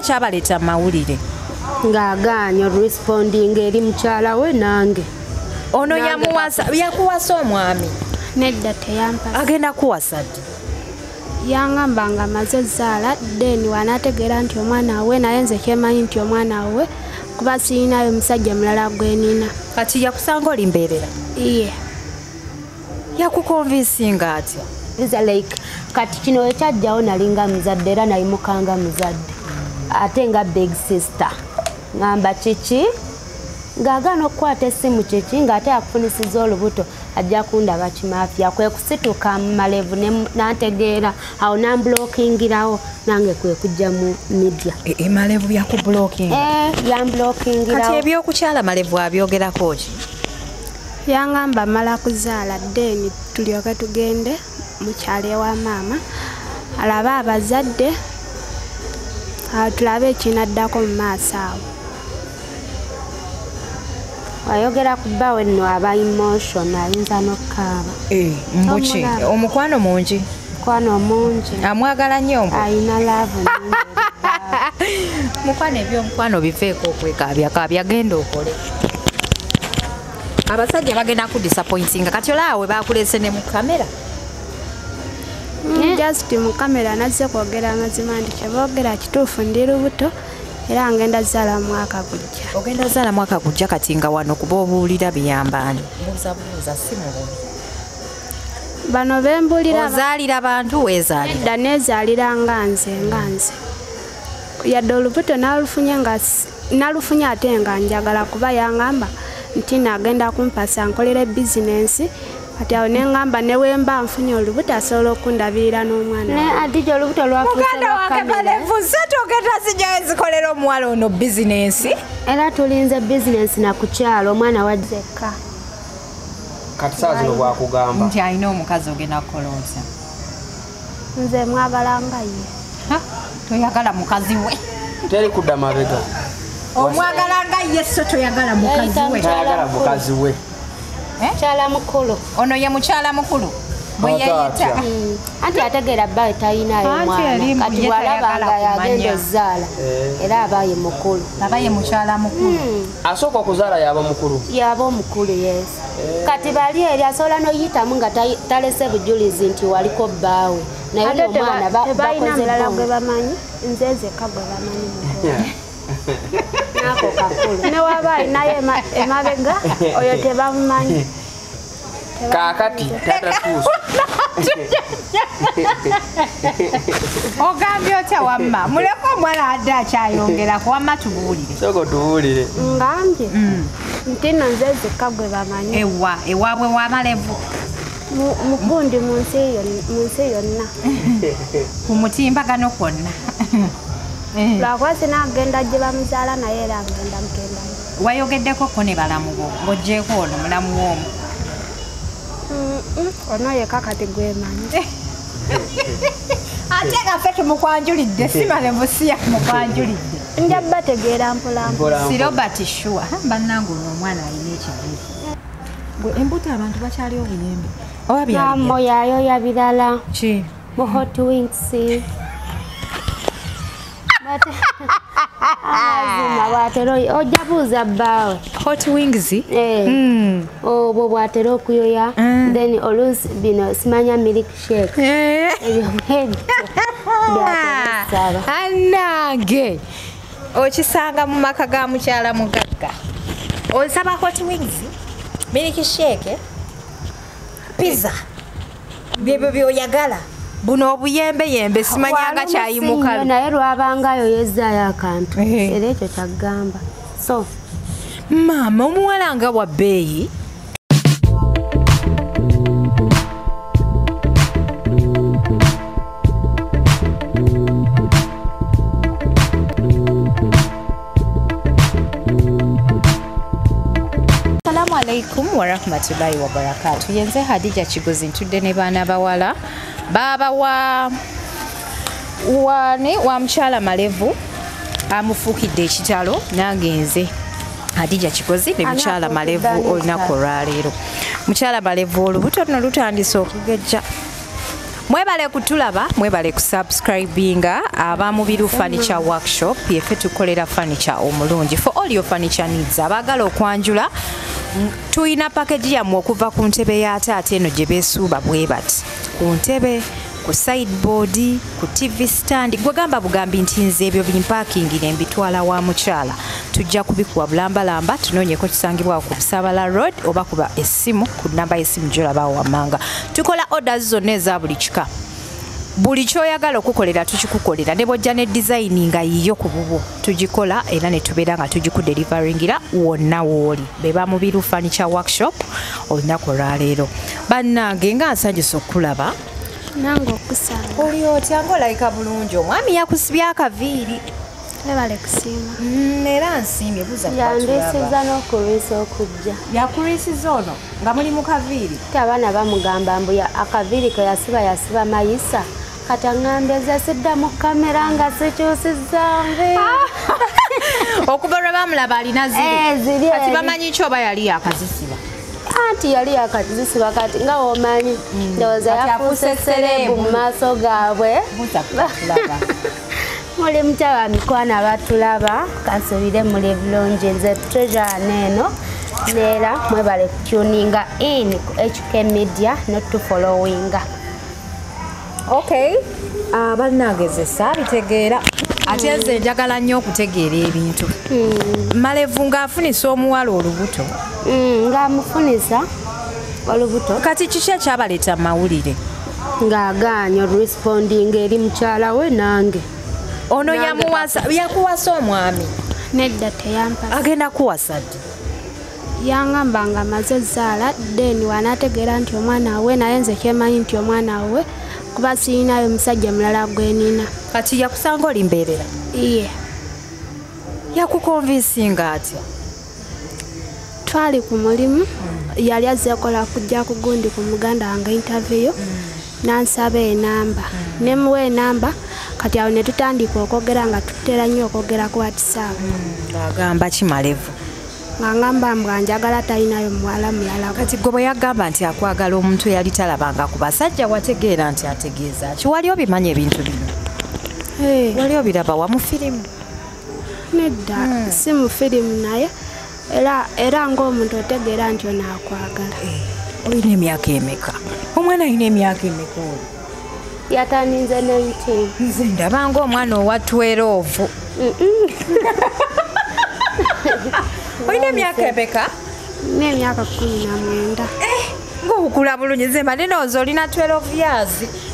Kyabaleeta mawulire ng'agaanye responding eri mukyala we nange. ono yakuwasa omwami nedda teyampasa agenda kuwasa ddi yangamba nga amaze zaala then wanaategeera nti omwana we naye nze kyemanyi nti omwana we kuba sirinayo musajja mulala gwenina. kati yakusanga oli mbeerera iye yakukonvinsinga atya like kati kino ekyajjawo nalinga muzadde era nayimukanga muzadde ate nga big sister ngamba kiki ng'agaana okukwata essimu kiki ng'ate akufunisiza olubuto ajja kundaba kimafya kwe kusituka mu malevu n'antegeera awo nambulookingirawo nange kwe kujja mu media. Malevu yakubulookinga yambulookingirawo. kati ebyokukyala Malevu abyogerako ki yangamba mala kuzaala then tulyoke tugende mukyalo ewa maama alabe abazadde tulabe ekinaddako mu maaso awo. Wayogera ku bbawe nno aba emotion ayinza n'okukaaba. Mbuki omukwano mungi mukwano mungi amwagala nnyo ayina laavu mukwano ebyomukwano biveeko okwekabyakabya genda okole abasajja bagenda ku disappointinga kati olaawe bakulese ne mu kamera just mu kamera nazze kwogera amazima nti kyeboogera kituufu ndi lubuto era ngenda zaala mwaka gujja. ogenda zaala mwaka gujja kati nga wano kuba obuulira biyambaani buuzabuuza si mububi bano bembulira ozaalira bantu weezaalira edda neezaalira nga nze yadde olubuto nalufunye ate nga njagala kuba yangamba nti nagenda kumpasa nkolera bizinensi kati awo neŋŋamba ne wemba nfunye olubuto asobola okundabirira n'omwana adija olubuto muganda wange Malevu setogenda zijjayo zikolera omuwala ono bizinensi era tulinze bizinensi na ku kyalo omwana wajjekka kati saa zino bwakugamba nti alina omukazi ogenda kukola otya nze mwagala nga ye toyagala mukazi we teri kudda mabega omwagala nga ye so toyagala mukazi we tayagala mukazi we mukyala mukulu ono ye mukyala mukulu bwe yayita anti ategeera bbawe talinayo mwana kati bwalabanga yagenda ozaala era abaye mukulu aba ye mukyala mukulu asooka okuzaala yaba mukulu yaba omukulu yes kati bali eri asobola n'oyitamu nga talese bujulizi nti waliko bbaawe naye nomwana tebalina mulala gwe bamanyi nze nzekka gwe bamanyi nako kakulu newaba alinayo emabega oyo tebamumanyi kaakati tatatuusa ogambye otya wamma muleko omwana adde akyayongerako wamma tubuulire soko tubuulire ngambye nti nno nze nzekka gwe bamanyi ewaabwe wa Malevu mukundi mu nsi yonna ku mutimbagano kwonna lwakuba sinagenda gye bamuzaala naye era ngenda mugendayo wayogeddeko ko ne balamu bo ng'oggyeko ono mulamu w'omu ono yekka kati gwemanyi ate nga ffe tumukwanjulidde si Malevu si yakumukwanjulidde nja bategeera mpolampola si Robert Shua bannange ono omwana alina ekigere gwe embuto abantu bakyali obuyembe oba nambo yayoya birala ki mu hot wings azima bwatero ojja buuza bbaawe hot wings obwo bwatera okuyoya then oluusi bino simanya milkshake ebyo byatera annange okisanga mu maka ga mukyala mugagga osaba hot wings milkshake pizza byebyo byoyagala buno obuyembeyembe simanyanga kyayimuka naye lwabangayo yezzaayo akantu era ekyo kyagamba so maama omuwala nga wa bbeeyi Assalamu alaikum wa rahmatullahi wa barakatuh. Yenze Hadija Kigozi ntudde ne baana bawala baba wa mukyala Malevu amufuukidde ekitalo nange nze Hadija Kigozi ne mukyala Malevu olunaku olwaleero. Mukyala Malevu olubuto luno lutandise okugejja Mwebale kutulaba, mwebale kusubscribinga Abamubiru Furniture Workshop yefe tukolera furniture omulungi. For all your furniture needs abagala okwanjula tuyina package yammwe okuva ku ntebe ya taata eno gye beesuuba bwe bati. Ku ntebe, ku sideboard, ku TV stand, gwegamba bugambi nti nze ebyo bimpaakingire mbitwala wa mukyala. Tujja kubikuwa bulambalamba tunoonyeko kisangibwa ku Busabala Road oba kuba essimu ku namba y'essimu gy'olaba wammanga. Tukola orders zonna eza buli kika. Buli kyoyagala okukolera tukikukolera ne bw'ojja ne design nga yiyo ku bubwo tugikola era ne tubeera nga tugikudelivaringira wonna wooli. Be Bamubiru Furniture Workshop olunaku olwaleero. Bannange nga nsanyusa okulaba. Nange okusanga. Oli otya ng'olayika bulungi omwami yakusibye akaviiri. Lebale kusiima. Era nsiimye buza Yandeeseza n'okulwisa okujja. yakulwisiza ono nga muli mu kaviiri. Te abaana bamugamba mbu akaviiri ke yasiba mayisa. Kati aŋŋambye sidda mu kamera nga sikyusizza nve. Okuva lwe bamulaba alina ziri. Kati bamanyi ki oba yali yakazisiba. Anti yali yakazisiba kati nga womanyi ndowooza yafuuse serebu mu maaso gaabwe. Muli mukyala mikwana abatulaba kansubire muli bulungi nze Treasure neeno neera mwebale kutuninga in ku HK Media not to followinga. Okay. Bannange saabitegeera ate nze njagala nnyo okutegeera ebintu. Malevu ng'afunisa omuwala olubuto. Ng'amufunisa olubuto. Kati kiki ekyabaleeta mawulire? Ng'agaanye responding eri mukyala we nange. Ono yakuwasa omwami. Nedda teyampasa. Agenda kuwasa ddi? Yangamba nga amaze zzaala then wanaategeera nti omwana we naye nze kyemanyi nti omwana we kuba sirinayo musajja mulala gwe nina. Kati yakusanga oli mbeerera? Iye. Yakukonvinsinga atya? Twali ku mulimu yali azzeekola kujja ku gundi ku muganda wange interview nansaba enamba nemuwa enamba kati awo ne tutandika okwogera nga tutera nnyo okwogera ku WhatsApp. Agamba ki Malevu? Nga ngamba mbwa njagala talinayo muwala mulala. Kati gwe bwe yagamba nti akwagala omuntu yali talabanga ku basajja wategeera nti ategeeza ki? Wali obimanyi ebintu bino? Wali obiraba wa mu firimu? Nedda si mu firimu naye era ng'omuntu otegeera nti ono akwagala. Olina emyaka emeka? Omwana alina emyaka emeka oli? Yataninze 19. Nze ndaba ng'omwana owa 12. Olina emyaka emeka? N'emyaka 19. Ng'okukula bulungi nze mbadde ndowooza olina 12 years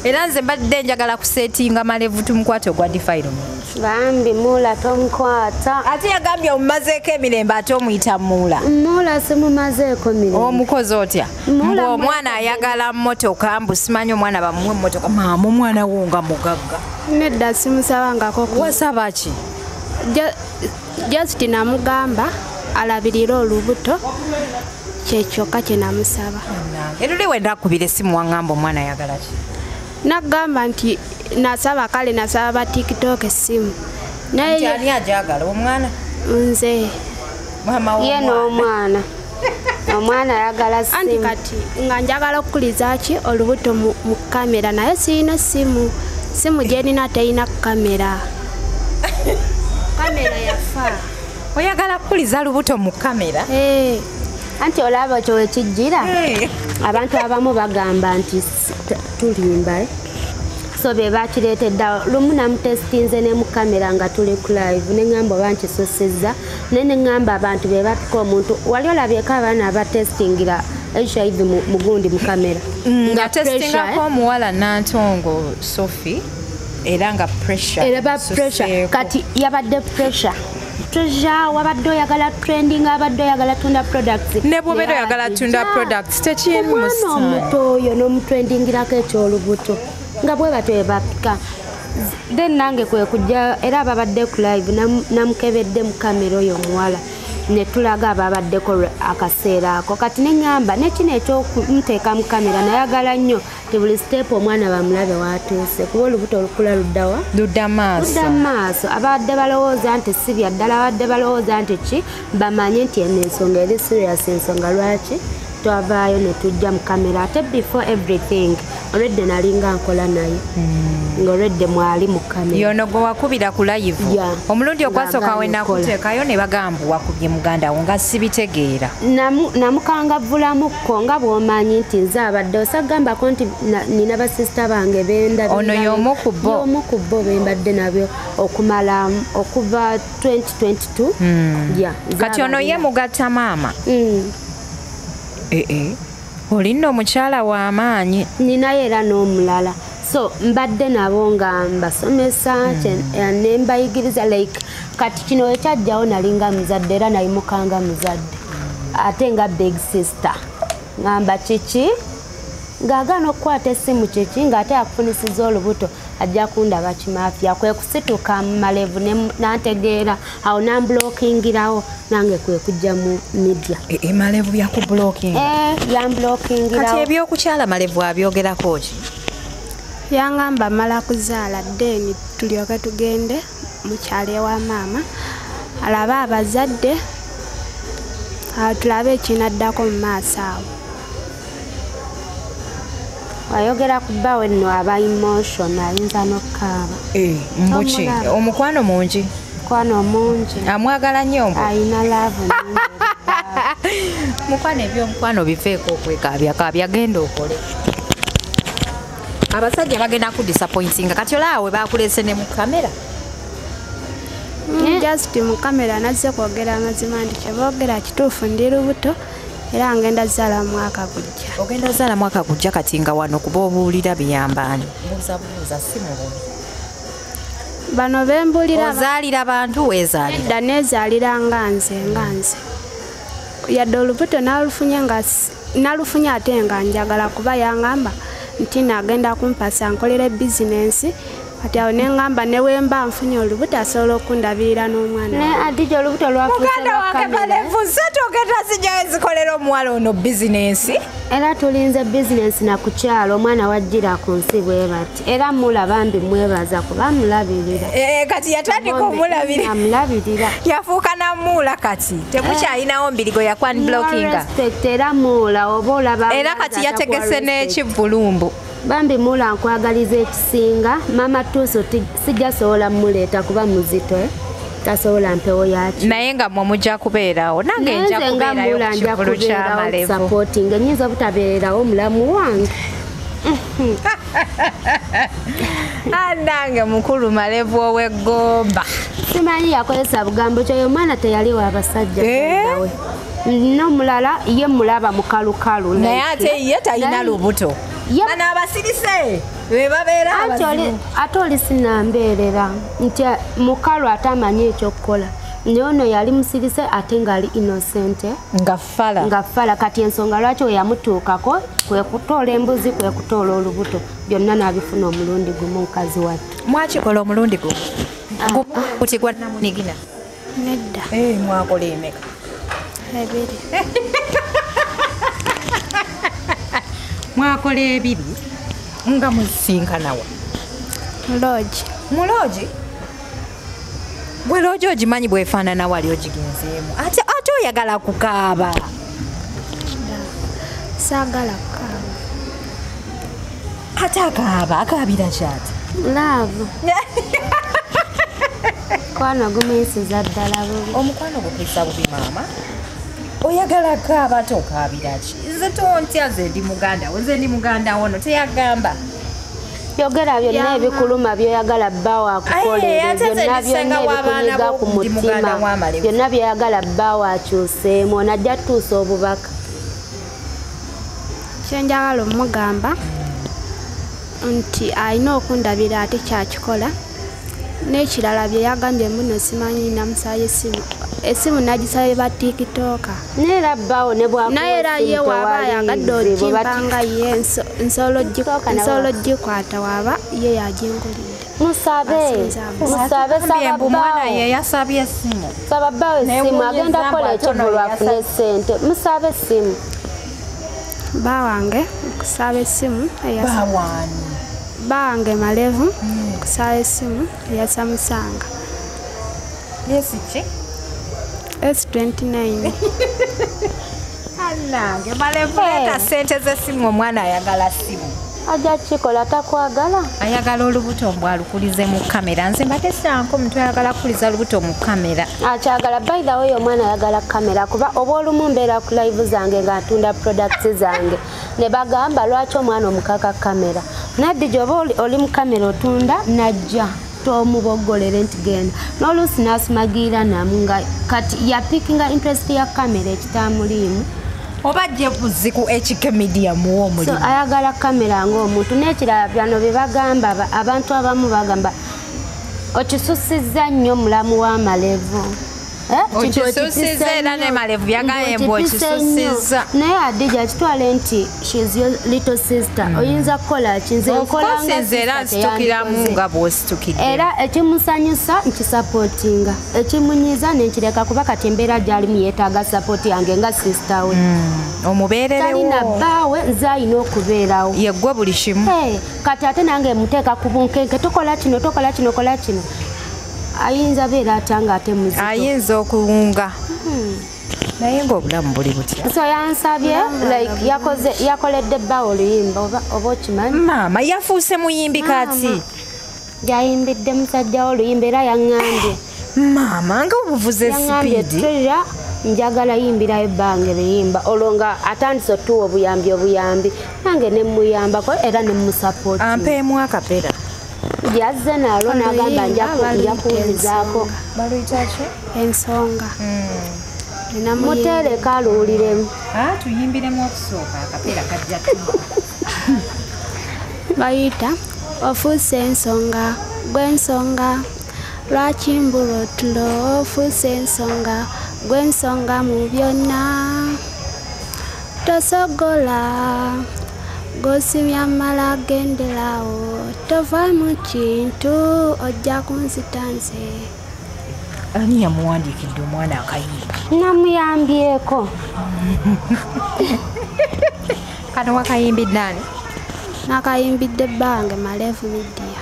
era nze mbadde njagala kuseetinga Malevu tumukwate ogwa difayiro mulungi. Bambi Muula tomukwata. Ate yagambye omumazeeko emirembe ate omuyita Muula. Muula simumazeeko mirembe. Omukozi otya? Mbu omwana ayagala mmotoka mbu simanyi omwana bamuwe mmotoka. Maama omwana wo nga mugagga. Nedda simusabangako. Wasaba ki? Just namugamba alabirira olubuto kyekyokka kye namusaba. Era oli wenda akubira essimu waŋŋamba omwana ayagala ki? Nagamba nti nasaba kale nasaba ba TikTok essimu. Nti ani agyagala omwana? Nze. Maama w'omwana. Ye n'omwana. Omwana ayagala ssimu. Anti kati nga njagala okukuliza ki olubuto mu kamera naye sirina ssimu. Simu gye nina terina kamera. Kamera yafa. Oyagala kukuliza lubuto mu kamera? Anti olaba kyo wekijjira abantu abamu bagamba nti tulimba so be bakireetedde lumu namutesitinze ne mu kamera nga tuli ku live ne ŋŋamba oba nkisosezza naye ne ŋŋamba abantu be batuka omuntu wali olabyeko abaana abatesitingira HIV mu gundi mu kamera nga testingako omuwala Nantongo Sophie era nga pressure kati yabadde pressure wabadde oyagala trending abadde oyagala tunda products ne bwobeera oyagala tunda products tekirimu musaana omuto oyo n'omutrendingirako ekyolubuto nga bwe batyo ebapika then nange kwe kujja era ababadde ku live namukebedde mu kamera oyo omuwala ne tulaga ababaddeko akaseera ako kati ne ŋŋamba nekino ekyokumuteeka mu kamera nayagala nnyo ti buli step omwana bamulabe waatuuse kuba olubuto olukula ludda maaso abadde balowooza nti si bya ddala abadde balowooza nti ki bamanye nti eno ensonga eri serious ensonga lwaki twavaayo ne tujja mu kamera ate before everything already nalinga nkola naye nga already mwali mu kamera yono gwe wakubira ku live omulundi ogwasooka we nakuteekayo ne bagamba wakubye muganda wo nga sibitegeera namukangavvulamukko nga bw'omanyi nti nze abadde osagambako nti nina basisita bange benda ono y'omu ku bo bembadde nabyo okumala okuva 2022 kati ono ye mugatta maama olina omukyala w'amaanyi ninayo era n'omulala so mbadde nabo nga mbasomesa nembayigiriza like kati kino wekyajjawo nalinga muzadde era nayimukanga muzadde ate nga big sister ngamba kiki ng'agaana okukwata essimu kiki ng'ate akufunisiza olubuto ajja kundaba kimafya kwe kusituka mu malevu nantegeera awo namblokingirawo nange kwe kujja mu media malevu yakublokinga yamblokingirawo kati ebyokukyala malevu abyogerako ki yangamba mala kuzaala deni tulyoke tugende mukyalo ewa maama alabe abazadde tulabe ekinaddako mu maaso awo ayogera ku bbawe nno aba emotional ayinza n'okukaaba mbuki omukwano mungi mukwano mungi amwagala nnyo ayina laavu mukwano ebyomukwano bifeeko okwekabyakabya genda okole abasajja bagenda ku disappointinga kati olaawe bakulese ne mu kamera just mu kamera nazze kwogera amazima nti kyeboogera kituufu ndi lubuto era ngenda zaala mwaka gujja ogenda zaala mwaka gujja kati nga wano kuba obuulira biyambaani buuzabuuza si mulumi bano bembulira ozaalira bantu weezaalira dda neezaalira nga nze yadde olubuto nalufunye ate nga njagala kuba yangamba nti nagenda kumpasa nkolera bizinensi kati awo neŋŋamba ne wemba nfunye olubuto asobola okundabirira n'omwana adija olubuto muganda wange malevu setogeta zijjayo zikolera omuwala ono bizinensi era tulinze bizinensi nakukyalo omwana wajjira ku nsi bwe bati era mulaba mbi mwebaza kuba mulabirira kati yatandika omulabirira yafuuka namuula kati temukyalinawo mbirigo yakwani blokinga era muula oba olaba era kati yategese n'ekivulumbu bambi mula nkwagaliza ekisinga mama tuso sijasobola muleeta kuba muzito tasobola mpewo yaki naye nga mwe mujja kubeerawo nange nja kubeerayo kivulu kyamalevu supporting enyinza obutabeererawo mulamu wange nange mukulu malevu ow'eggomba simanyi yakozesa bugambo kyoyo omwana teyali w'abasajja we n'omulala ye mulaba mukalukalu naye ate ye talina lubuto bano abasirise bebabeera ate oli sinambeerera nti mukalu ate amanyi ekyokukola naye ono yali musirise ate ngaali innocent nga fala kati ensonga lwaki we yamutuukako kwe kutoola embuzi kwe kutoola olubuto byonna n'abifuna omulundi gumu mukazi wattu mwakikola omulundi gumu kuti gwa namunigina nedda mwakola emeka ebiri mwakola ebiri nga musinkanawa mulogi bwe logi ogimanyi bwefaanana wali ogigenzeemu ate oyagala kukaaba saagala kukaaba ate akaabira kyati laavu mukwano gumuyisiza ddala bubi omukwano gukisa bubi maama oyagala kaaba ate okaabira ki nze tontya nze ndi muganda wo nze ndi muganda wono teyagamba yogera byonna ebikuluma byoyagala bba wakukolera byonna ebikuliga ku mutima byonna byoyagala bba wakyuseemu onajja tuusa obubaka kyenjagala omugamba nti alina okundabira ate kyakikola n'ekirala bye yagambye muno simanyi namusaba esimu nagisabe ba tikitoka neera bbawo ne naye era ye waaba ayagadde okimpanga ye nsobola ogikwata waaba ye yagingulidde musabe omwana ye yasabye essimu saba bbawo essimu agenda kukola ekivulu afune ssente musabe essimu bawange okusaba essimu bawange malevu okusaba essimu eyasamusanga yesiki S29 Nange Malevu leta sente z'essimu omwana ayagala simu. Ajja kikola takwagala. Ayagala olubuto mbwalukulize mu kamera. Nze mbadde sanko omuntu ayagala kuliza lubuto mu kamera. Akyagala by the way omwana ayagala kamera kuba oba olumu mbeera ku live zange nga ntunda products zange ne bagamba lwaki omwana omukaka kamera. Naddi gy'oba oli mu kamera otunda najja tomuboggolere nti genda. N'oluusi n'asumagira namu nga kati yapikinga interest ya kamera ekitamuliimu. Oba jje buziku ekike media muwo omuli. So ayagala kamera ng'omuntu n'ekirala byano bye bagamba abantu abamu bagamba okisusizza nnyo mulamu wa Malevu. Okisusiza era ne Malevu yagaye mbu okisusiza. Naye Adija kitwale nti she's your little sister. Oyinza kukola kinze nkola nga era nsitukiramu nga bw'ositukidde. Era ekimusanyusa nkisapootinga. Ekimunyiza nenkireka kuba kati embeera gy'alimu yeetaaga sapooti yange nga sister we. Omubeererewo. Talina bbaawe nze alina okubeerawo. Ye ggwe buli kimu. Kati ate nange muteeka ku bunkenke tokola kino tokola kino kola kino. Ayinza beera atanga ate muzito. Ayinza okuwunga. Naye ng'obulamu buli butya. So yansabye like yakoledde bbaawe oluyimba oba okimanyi? Maama yafuuse muyimbi kati. Yayimbidde musajja oluyimba era yaŋŋambye. Maama nga obuvuze sipiidi. Njagala yimbirayo ebbange luyimba olwo nga atandise otuwa obuyambi nange ne muyambako era ne musapooti. Ampeemu akapera. Yazze nalwo n'agamba nja kuwulizaako. Baluyita ki? Ensonga. Muteereko aluwuliremu. Tuyimbiremu okusooka akapera kajja Bayita ofuuse ensonga gw'ensonga lwaki mbulwa otulo ofuuse ensonga gw'ensonga mu byonna tosogola gosibya amala agenderawo tova mu kintu ojja kunzita nze. Ani yamuwandiikidde omwana akayimba? Namuyambyeko. Kano wakayimbidde ani? Nakayimbidde bbange Malevu Media.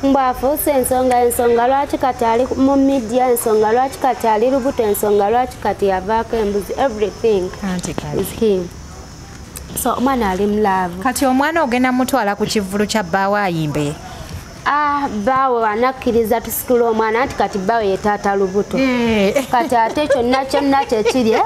Mbwafuuse ensonga lwaki kati ali mu media ensonga lwaki kati ali lubuto ensonga lwaki kati yavaako embuzi everything is him. So omwana ali mulavu. Kati omwana ogenda mutwala ku kivulu kya bbaawe ayimbe? Bbaawe anakkiriza tusikula omwana nti kati bbaawe ye taata lubuto. Kati ate kyonna kyekiri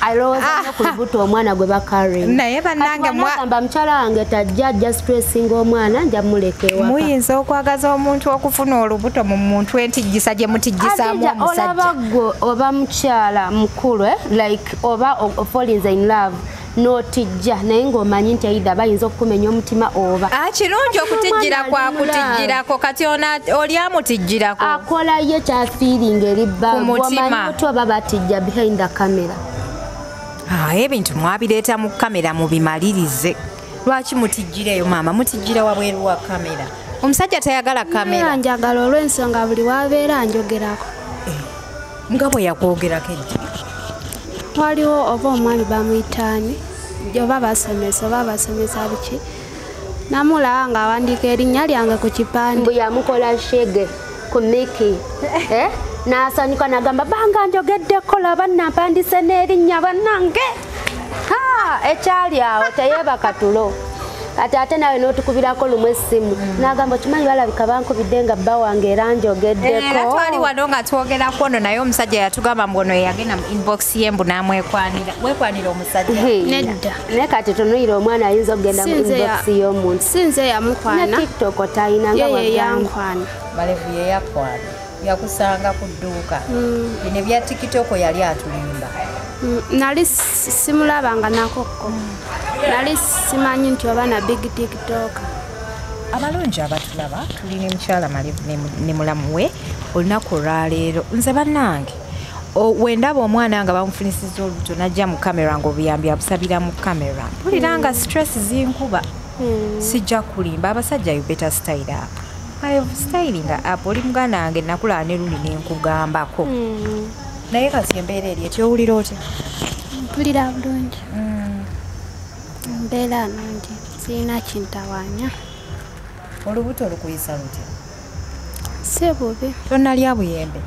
alowooza nnyo ku lubuto omwana gwe bakarring. Naye bannange agamba mukyala wange tajja ajja stressinga omwana nja muleka ewaka. Muyinza okwagaza omuntu okufuna olubuto mu muntu entijjisa gye mutijjisaamu omusajja. Olaba gwe oba mukyala mukulu like oba falling in love. N'otijja naye ng'omanyi nti ayida bayinza okukumenya omutima oba. Kirungi okutijjira kwa kutijjirako kati oli amutijjirako. Akola ye kyafiiringa eri bbaawe. Omanyi oti oba batijja behind the camera. Ebintu mwabireeta mu kamera mubimalirize. Lwaki mutijjireyo maama? Mutijjira wabweru wa kamera. Omusajja tayagala kamera. Njagala olw'ensonga buli wabeera njogerako. Nga bwe yakwogerako eddi. Waliwo oba omwami bamuyitaani oba basomesa biki namulaba ng'awandiika erinnya lyange ku kipande. Mbu yamukola shege ku Miki. N'asanyuka n'agamba banga njogeddeko laba nampandise n'erinnya bannange. Ekyali awo teyeebaka tulo. Kati ate nawe n'otukubirako lumu essimu n'agamba okimanyi balabika bankubidde nga bba wange era njogeddeko. Era twali wano nga twogerako ono naye omusajja yatugamba mbu ono yagenda mu inbox ye mbu n'amwekwanira. Weekwanira omusajja? Nedda. Naye kati tonoyira omwana ayinza okugenda mu inbox y'omuntu. Sinze yamukwana. Ne TikTok talina nga ye yankwana. Malevu ye yakwana. Yakusanga ku dduuka. Bino ebya TikTok yali atulimba. Nali simulabanga nakokko. Nali simanyi nti oba na big TikTok. Abalungi abatulaba tulina mukyala Malevu ne mulamu we olunaku olwaleero. Nze bannange wendaba omwana nga bamufunisizza olubuto najja mu kamera ng'obuyambi abusabira mu kamera. Mpulira nga stress zinkuba. Sijja kulimba abasajja you better style up. Malevu styling up oli muganda wange nakulaba ne luli nenkugambako. Naye kati embeera eri etyowulira otya? Mpulira bulungi. Mbeera nungi sirina kintawaanya. Olubuto olukuyisa lutya? Si bubi. Tonnalya buyembe?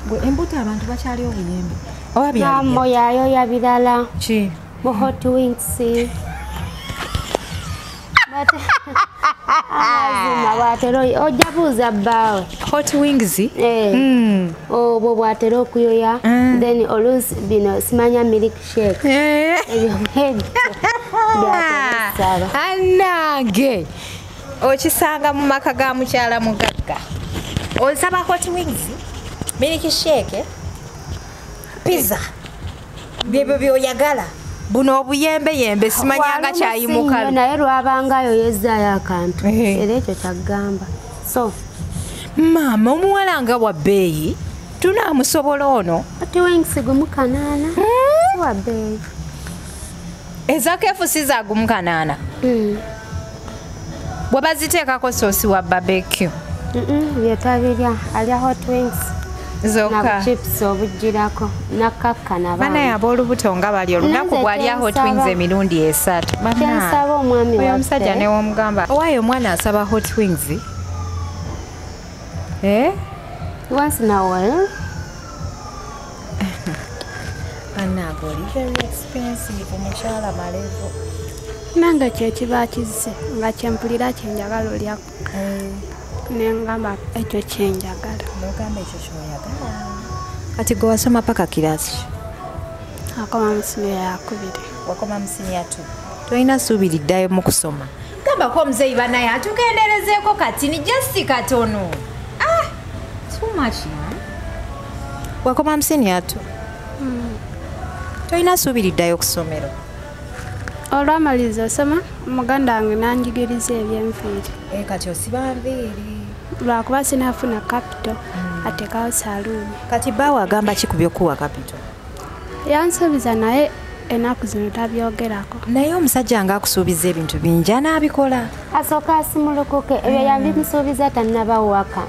Gwe embuto abantu bakyali obuyembe. Oba byali. Moyayo ya birala. Ki? Mu hot wings. Azima bwatero ojja buuza bbaawe. Hot wings? Obwo bwatero okuyoya. Then oluusi bino simanya milkshake. Anange okisanga mu maka ga mukyala mugagga. Osaba hot wings, milkshake, pizza. Byebyo byoyagala. Buno obuyembe simanyanga kyayimuka. Naye lwabangayo yezzaayo akantu. Era ekyo kyagamba. So maama omuwala nga wa bbeeyi tunaamusobola ono. hot wings gumu kanaana. Wa bbeeyi. Ezakefu si za gumu kanaana. Bwe baziteekako soosi wa barbecue. Byetabirya alya hot wings. Zokka. Na chips obujjirako na kaka na bana y'ab'olubuto nga bali olunaku bw'alya hot wings emirundi 3. Kyensaba omwami waffe. Oyo omusajja ne womugamba owaayo omwana asaba hot wings. Once in a while. Anagoli very expensive omukyala malevo. Nange kyekiba kizze nga kyempulira kyenjagala olyako. Nengamba ekyo kyenjagala. Nogamba ekyo kyoyagala. Kati gwe wasoma paka kirasi. Akoma mu siniya yakubiri. Wakoma mu siniya 2. Tolina ssuubi liddayo mu kusoma. Gamba ko omuzeeyi banaye atugenderezeeko kati ni just katono. Too much. Wakoma mu siniya 2. Tolina ssuubi liddayo ku ssomero. Olwamaliza osoma muganda wange nanjigiriza ebyenviiri. Kati osiba nviiri. Lwakuba sinafuna capital atekawo saluuni. Kati bbaawe agamba ki ku by'okuwa capital? Yansuubiza naye ennaku zino tabyogerako. Naye omusajja nga akusuubiza ebintu bingi anaabikola. Asooka asimulukuke ebyo yabimusuubiza tannabawaka.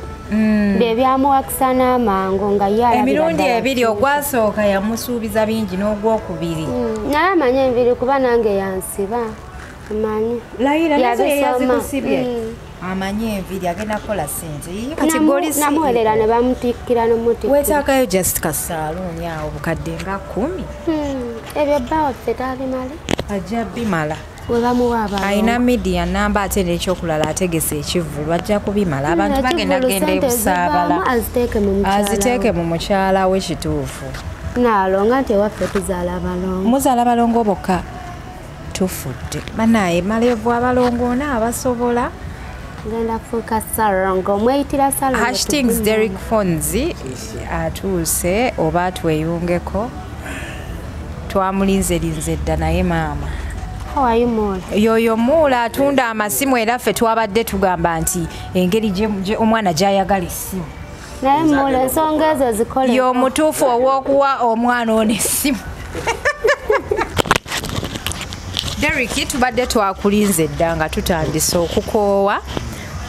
Bye byamuwakisa n'amangu nga ye alabira emirundi 2 ogwasooka yamusuubiza bingi n'ogwokubiri. Naye amanye enviiri kuba nange yansiba. Amanyi. Layira nazo yeyazikusibye. Amanye enviiri agenda kukola ssente. Kati golisi. Namuwerera ne bamutikkira n'omutikira. Weetaagayo just kasaaluuni awo bukadde nga 10. Ebyo bbaawe ffe tabimala. Ajja bimala. We bamuwa abalongo. Alina media namba ate n'ekyokulala ategese ekivulu ajja kubimala. Abantu bagenda genda ebusaabala. Aziteeke mu mukyala we kituufu. Naalonga nti ewaffe tuzaala abalongo. Muzaala balongo bokka. Tufudde. Banaye malevu abalongo n'abasobola. Genda kufuuka salongo. Mweyitira salongo. Hastings Derek Fonzi atuuse oba tweyungeko. Twamulinze dda naye maama. How are you, Mola? Yoyo Mola atunda amasimu era ffe twabadde tugamba nti engeri gye omwana gy'ayagala essimu. Naye Mola ensonga ezo zikole. Y'omutuufu ow'okuwa omwana ono essimu. Derek tubadde twakulinze dda nga tutandise okukoowa.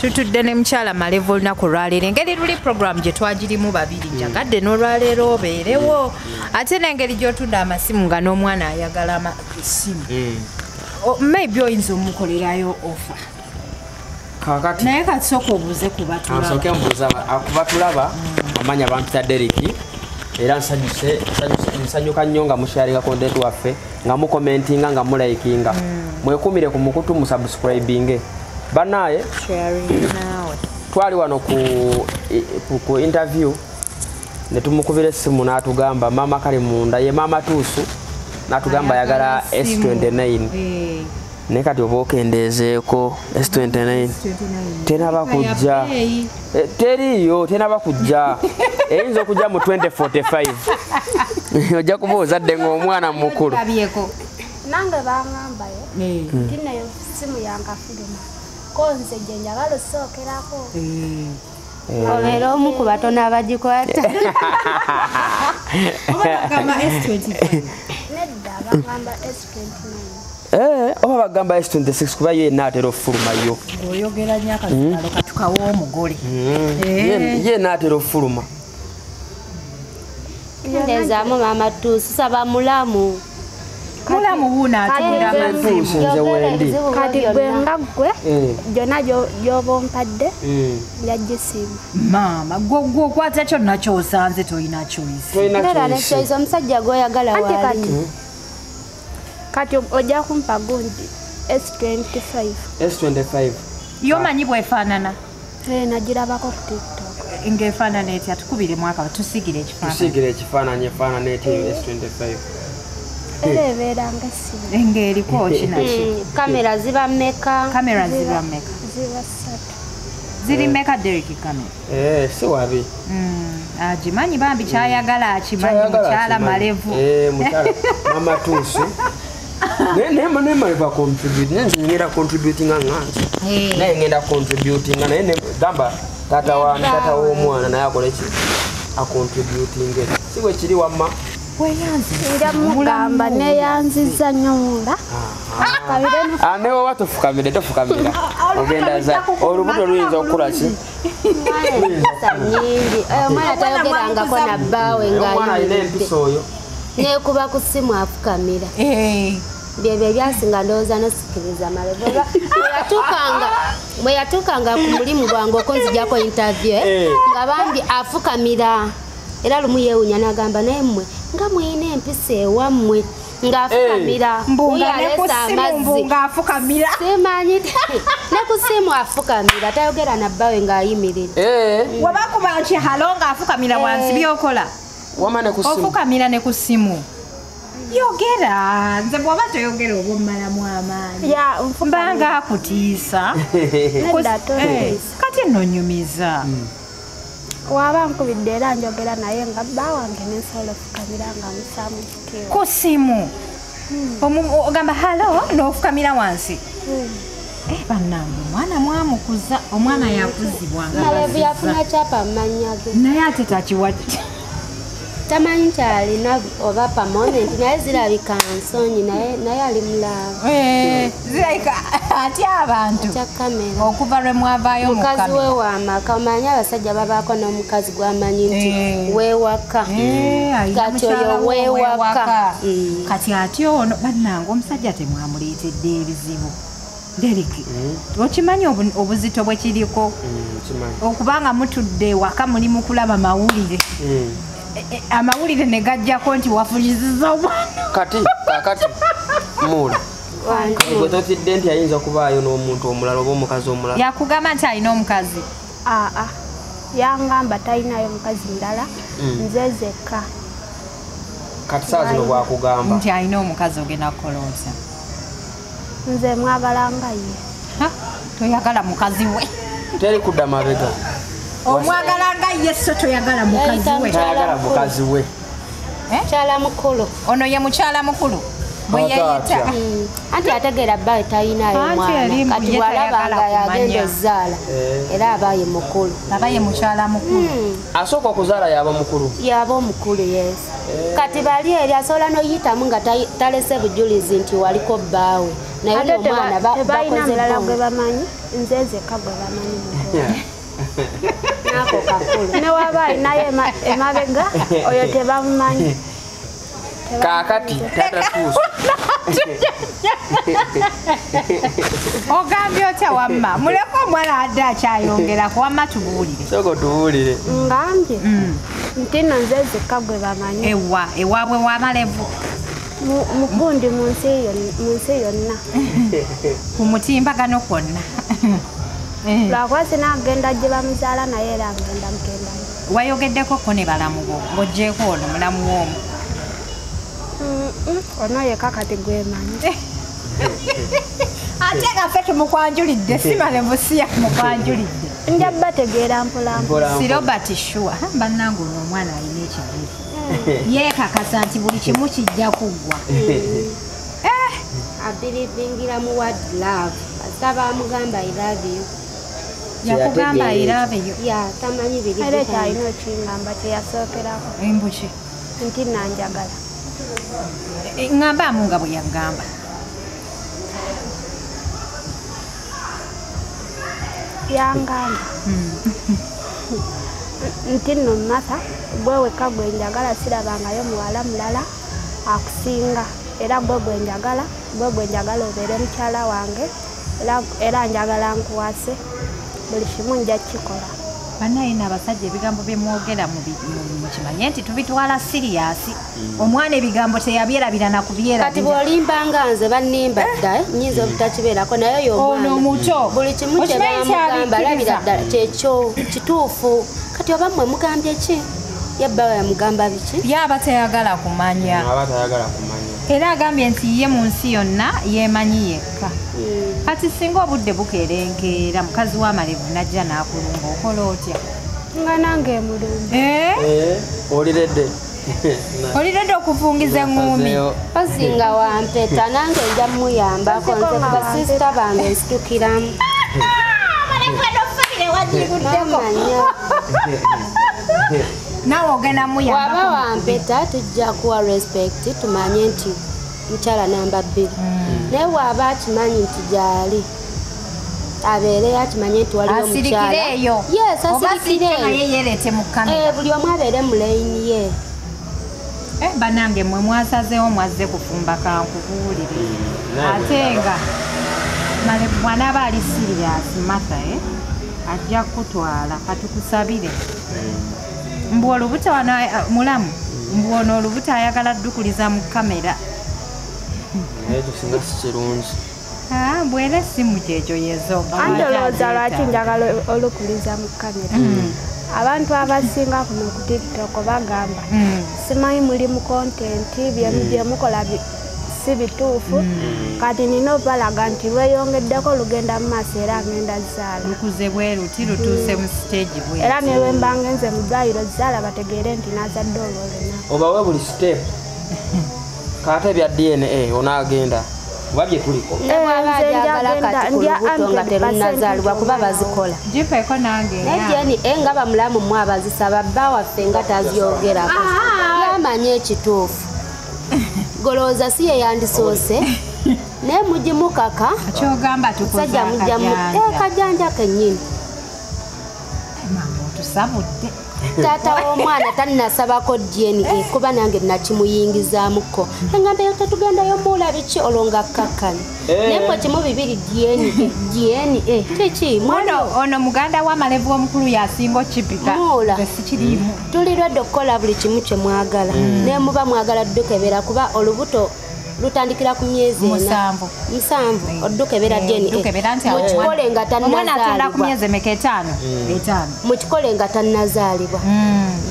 Tutudde ne mukyala Malevo olunaku lwaleero engeri luli program gye twagirimu babiri njagadde n'olwaleero obeerewo ate n'engeri gy'otunda amasimu nga n'omwana ayagala essimu. Maybe oyinza omukolerayo offer. Kakati. Naye kati sooka obuuze ku batulaba. Nsooke mbuuza ku batulaba amanya bampita Derek era nsanyuka nnyo nga musharinga content waffe nga mukomentinga nga mulaikinga. Mwekumire ku mukutu musubscribinge. Banaye twali wano ku interview ne tumukubira essimu n'atugamba mama kali munda ye mama Tuusu n'atugamba yagala S29 ne kati oba okendeezeeko S29 tenaba kujja teriyo tenaba kujja eyinza okujja mu 2045 ojja kuba ozadde ng'omwana mukulu nange bangambayo nti nayo simu yankafuluma konze gye njagala osookerako obeera omu ku batono abagikwata. nedda bagamba S29 oba bagamba S26 kuba ye naatera okufuluma yo oyogera nnyo akatalo katukawo omugole ye naatera okufuluma Ndezaamu maama Tuusu saba mulamu. mulamu buuna atubira amazibu nze wendi kati gwe nga ggwe gyonna gy'oba ompadde yagisiima maama gwe okwata kyonna ky'osanze tolina choice era ne choice omusajja gw'oyagala waali kati ojja kumpa gundi S25 yomanyi bwefaanana nagirabako ku tiktok ng'efaanana etya tukubire mwaka tusigire ekifaananyi efaanana etya S25 era ebeera ng'essimu ng'eriko kinaki kamera ziba mmeka ziba 3 ziri mmeka Derek kamera si wabi agimanyi bambi kyayagala akimanyi mukyala malevu mama tuusi nemaliva contribute nenze ngenda contributing nganze naye ngenda contributing naye gamba tata w'omwana naye akoleki acontributing siwe kiri wamma nja mugamba neyanziza nnyo munda newoba tofukamira ogenda za olubuto luyinza okukula ki nyingi omwana tayogerangako nabbaawe omwana alina empisa oyo nekuba ku ssimu afukamira byebyo ebyasinga ndowooza nosikiriza malevu bwe yatuukanga ku mulimu gwange okunzijako interview nga bambi afukamira era lumu yeewunya n'agamba naye mmwe nga muyina empisa ewammwe ng'afukamira uyalesa amazzi simanyi ne ku ssimu afukamira tayogera nabbawe ng'ayimiridde webakuba nti halo ng'afukamira wansi byokola ofukamira ne ku ssimu yogera nze bw'oba toyogera oba ommalamu amaanyi mbanga akutiisa kati nno nyumiza waba nkubidde era njogera naye nga bba wange nensobola ofukamira nga musaamu ku ssimu ogamba halo n'ofukamira wansi bannange omwana mwamukuza omwana yakuzibwa malevu yafuna kyapa mu mannya ge naye ate takiwa tamanyi kyalina oba permanent naye zirabika nsonyi naye ali mulaava zirabika atya abantu atya kamera okuva lwe mwavaayo mukazi we wamaka omanyi abasajja babaako n'omukazi gwamanyi nti weewaka kati oyo weewaka kati ate ono bannange omusajja temwamuleetedde ebizibu Derek okimanyi obuzito bwe kiriko okubanga mutudde waka muli mu kulaba mawulire amawulire ne gajjako nti wafunyizizza omwana kakati mula gwe totidde nti ayinza okubaayo n'omuntu omulala oba omukazi omulala yakugamba nti alina omukazi yangamba talinayo mukazi mulala nze zekka kati saa zino bwakugamba nti alina omukazi ogenda kukolooza nze mwagala nga ye toyagala mukazi we teri kudda mabega omwagala nga ye so toyagala mukazi we mukyala mukulu ono ye mukyala mukulu bwe yayita anti ategeera bbawe talinayo mwana kati walabanga yagenda ozaala era abaye mukulu abaye mukyala mukulu asooka okuzaala yaba mukulu yaba omukulu yes kati bali eri asobola noyitamu nga talese bujulizi nti waliko bbaawe naye nomwana tebalina mulala gwe bamanyi nze zekka gwe bamanyi mukulu nako kakulu newaba alinayo emabega oyo tebamumanyi kakati tatatuusa ogambye otya wamma muleke omwana adde akyayongerako wamma tubuulire soko tubuulire ngambye nti nno nze zekka gwe bamanyi ewaabwe wamalevu mugundi mu nsi yonna ku mutimbagano kwonna lwakuba sinagenda gye bamuzaala naye era ngenda mugendayo wayogeddeko ko ne balamu bo ng'oggyeko ono mulamu w'omu ono yekka kati gwemanyi ate gaffe tumukwanjulidde si malevu siya mukwanjulidde nja bategeera mpolampola si Robert Shua bannange ono omwana alina ekigere yeekakasa nti buli kimu kijja kuggwa abirivingira mu word love asaba amugamba I love you yakugamba I love you tamanyi biri era ekyalina okingamba kyeyasookerako embuki nti nanjagala ngambaamu nga bwe yagamba yangamba nti nno Martha gwe wekka gwe njagala sirabangayo muwala mulala akusinga era gwe njagala obeere mukyala wange era njagala nkuwase buli kimu nja kikola. Bannayina abasajja ebigambo bye mwogera mukimanye nti tubitwala siriyasi. Omwana ebigambo teyabyerabira na kubyerabira. Kati bw'olimbanga nze bannimba dda nnyinza obutakibeerako naye yo ono muto buli kimu kye bamugamba alabira ddala kyekyo kituufu. Kati oba mmwe mugambye ki? Yabba yamugamba biki? Yaba tayagala kumanya. Era agambye nti ye mu nsi yonna yeemanyi yekka. Kati singa obudde bukeerengeera mukazi w'amalevu najja n'akulumba okola otya? Nga nange mulumba. Oliredde okufungiza eŋŋumi. Osinga wampeta nange nja muyambako nze ku basisita bange nsitukiramu. Nawe ogenda muyamba. Waba wampeta tujja kuwa respect tumanye nti mukyala namba 2. Naye waba akimanyi nti gyali abeere akimanye nti waliwo mukyala. Asirikireeyo. Yes, asirikireeyo. Oba yeerete mu kamera. Buli omu abeere mu layini ye. Bannange mmwe mwasazeewo mwazze kufumba kankubuulire. Ate nga Malevu bw'anaaba ali siriyasi Martha ajja kutwala katukusabire. Mbu olubuto wano mulamu. Mbu ono olubuto ayagala ddukuliza mu kamera. Naye tusinga si kirungi. Bwera essimu kyekyo yezo. Anti olowooza lwaki njagala olukuliza mu kamera. Abantu abasinga kuno ku TikTok bagamba simanyi muli mu content bye mukola si bituufu. Kati nina obalaga nti lweyongeddeko lugenda mu maaso era agenda zaala. Lukuze bweru ti lutuuse mu stage bweru. Era ne bwe mba ngenze mu ddwaliro zaala bategeere nti nazadde olw'olunaku. Obawe buli step. Kaate bya DNA onaagenda. Oba bye tuliko. Waba ajagala kati ku lubuto nga terunazaalibwa kuba bazikola. Gipeeko nange. Naye Jeni nga bamulamu mwe abazisaba bba waffe nga tazyogerako. Yamanye ekituufu. Golowooza si ye yandisoose naye mugimukaka kyogamba tukoza kajanja kennyini. Mama otusabudde. Taata w'omwana tannasabako DNA kuba nange nakimuyingizaamuko. Engamba eyo tetugendayo muula biki olwo nga kkakkana. Naye mwe kimu bibiri DNA kiki ono muganda w'amalevu omukulu yasinga okipika. Sikiriimu. Tulirwadde okukola buli kimu kye mwagala. Naye muba mwagala ddukebera kuba olubuto lutandikira ku myezi 7 oddukebera DNA. Mukikole nga tannazaalibwa. Mukikole nga tannazaalibwa.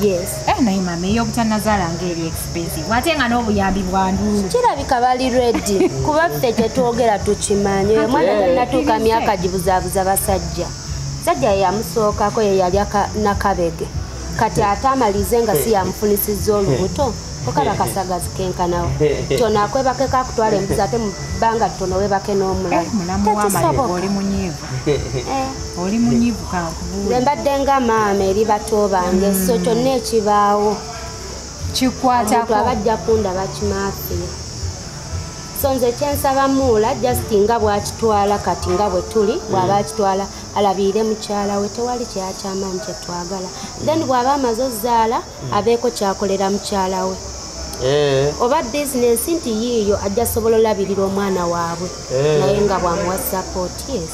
Yes. Naye mama ey'obutanazaala ng'eri expensive. Ate nga n'obuyambi bwa nduulu. Kirabika bali ready kuba ffe tetwogera tukimanye. Omwana tannatuuka myaka gibuzaabuza basajja. Sajja yamusookako ye yali nakabege. Kati ate amalize nga si yamufunisizza olubuto. Okaba kasagazi kenkanawo. Kyona akwebake kakutwala embuzi ate mu bbanga ttono webake n'omulala. Mulamu w'amalevu oli munyiivu. Oli munyiivu kankubuulire. Nze mbadde nga maama eri bato bange so kyonna ekibaawo. Kikwatako. Omuntu abajja kundaba kimaafiya. So nze kyensaba muula just nga bw'akitwala kati nga bwe tuli bw'aba akitwala alabiire mukyala we tewali kyakyamaanyi kye twagala. Then bw'aba amaze ozzaala abeeko kyakolera mukyala we. Oba bizinensi nti yiiyo ajja sobola olabirira omwana waabwe naye nga bwamuwa support. Yes.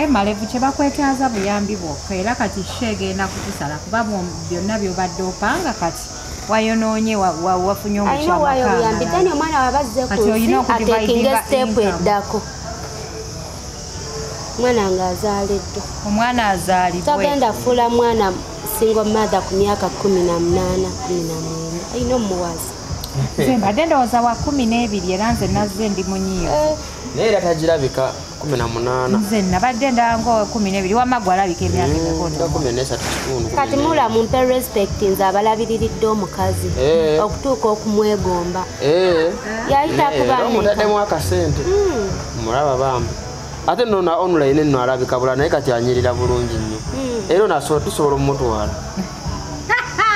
Malevu kye bakwetaaza buyambi bwokka era kati egenda kukusala kuba byonna byobadde opanga kati wayonoonye wafunye omukyamuyambi then omwana wabazze ku nsi ateekinga stepu eddako. Omwana nga azaaliddwa. Omwana azaalibwe. Tagenda fuula mwana single mother ku myaka 18-19 ayina omuwazi. Nze mbadde ndowooza wa 12 era nze nazze ndi munyiivu. Naye era tagirabika 18. Nze nabadde ndanga 12 wamma gwalabika emyaka 13. Kati muula mumpe respect nze abalabiriridde omukazi okutuuka okumwegomba. Yayita kuba omutaddemu akasente mulaba bambi. Ate nona online nno alabika bula naye kati anyirira bulungi nnyo. Era nasobola tusobola omutwala.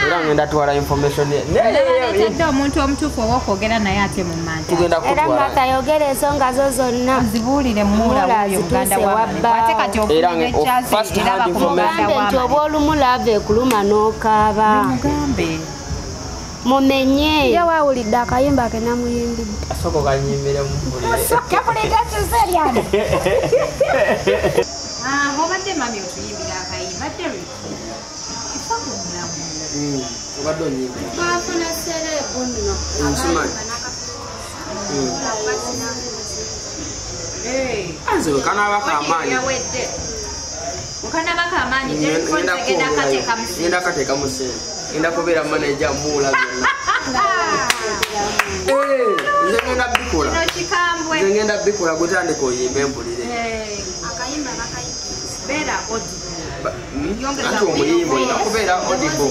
Era ngenda twala information naye omuntu omutuufu owokwogera naye ate mu manta. Tugenda kutwala. Era mwakayogera ensonga zo zonna. Zibuulire muula wuyo muganda w'amalevu. Ate kati ofunye ekyazi eraba ku muganda w'amalevu. Nti oba olumu laava ekuluma n'okaaba. Mugambe. mumenye ye wawulidde akayimba ke namuyimbidde asoko kanyimbire mumpulire obadde mami otuyimbira akayimba Derek ifa ku mulamu obadde onyimbira bafuna serebu nno nsimanyi anze wekanabako amaanyi ngenda kateeka mu sente ngenda kubeera manaja muula byonna nze ngenda bikola nze ngenda bikola gutandika oyimba empulire anti omuyimba olina kubeera odibo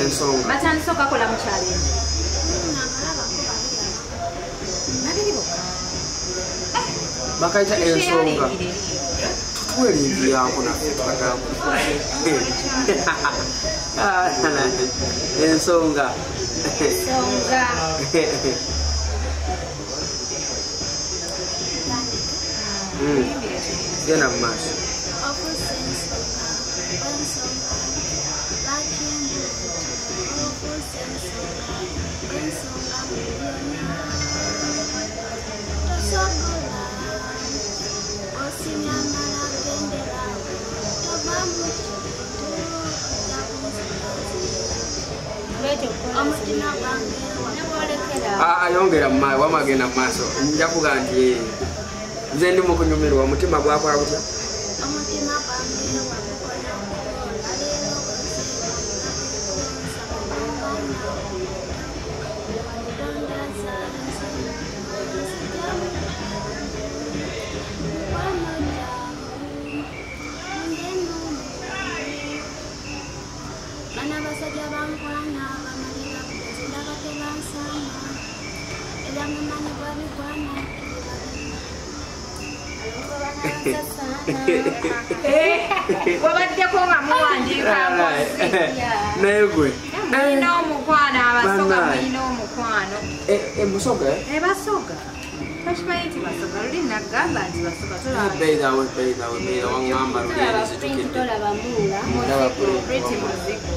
ensonga batandise okakola mukyalo bakayita ensonga tutweringiryako naffe ensonga genda mu maaso ayongera mumaaso wamagenda mu maaso nja kuga nti nze ndi mukunyumirwa omutima gwakola gutya wabaddeko nga muwandiikako naye gwe mulina omukwano abasoga mulina omukwano musoga basoga takimanyi nti basoga luli nagamba nti basoga waŋŋamba lulizitukidde muzigo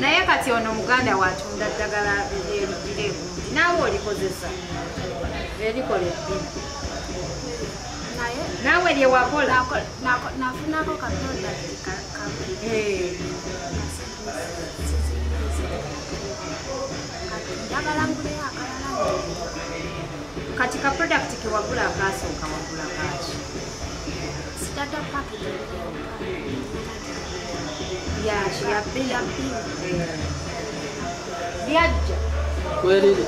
naye kati ono muganda watunda ddagala erigire egungi naawe olikozesa erikola ebbina nawe lyewakola nafunako kaprodakti kati kaprodakti kewagula akasooka wagula kaki yabbila lyajja kweriri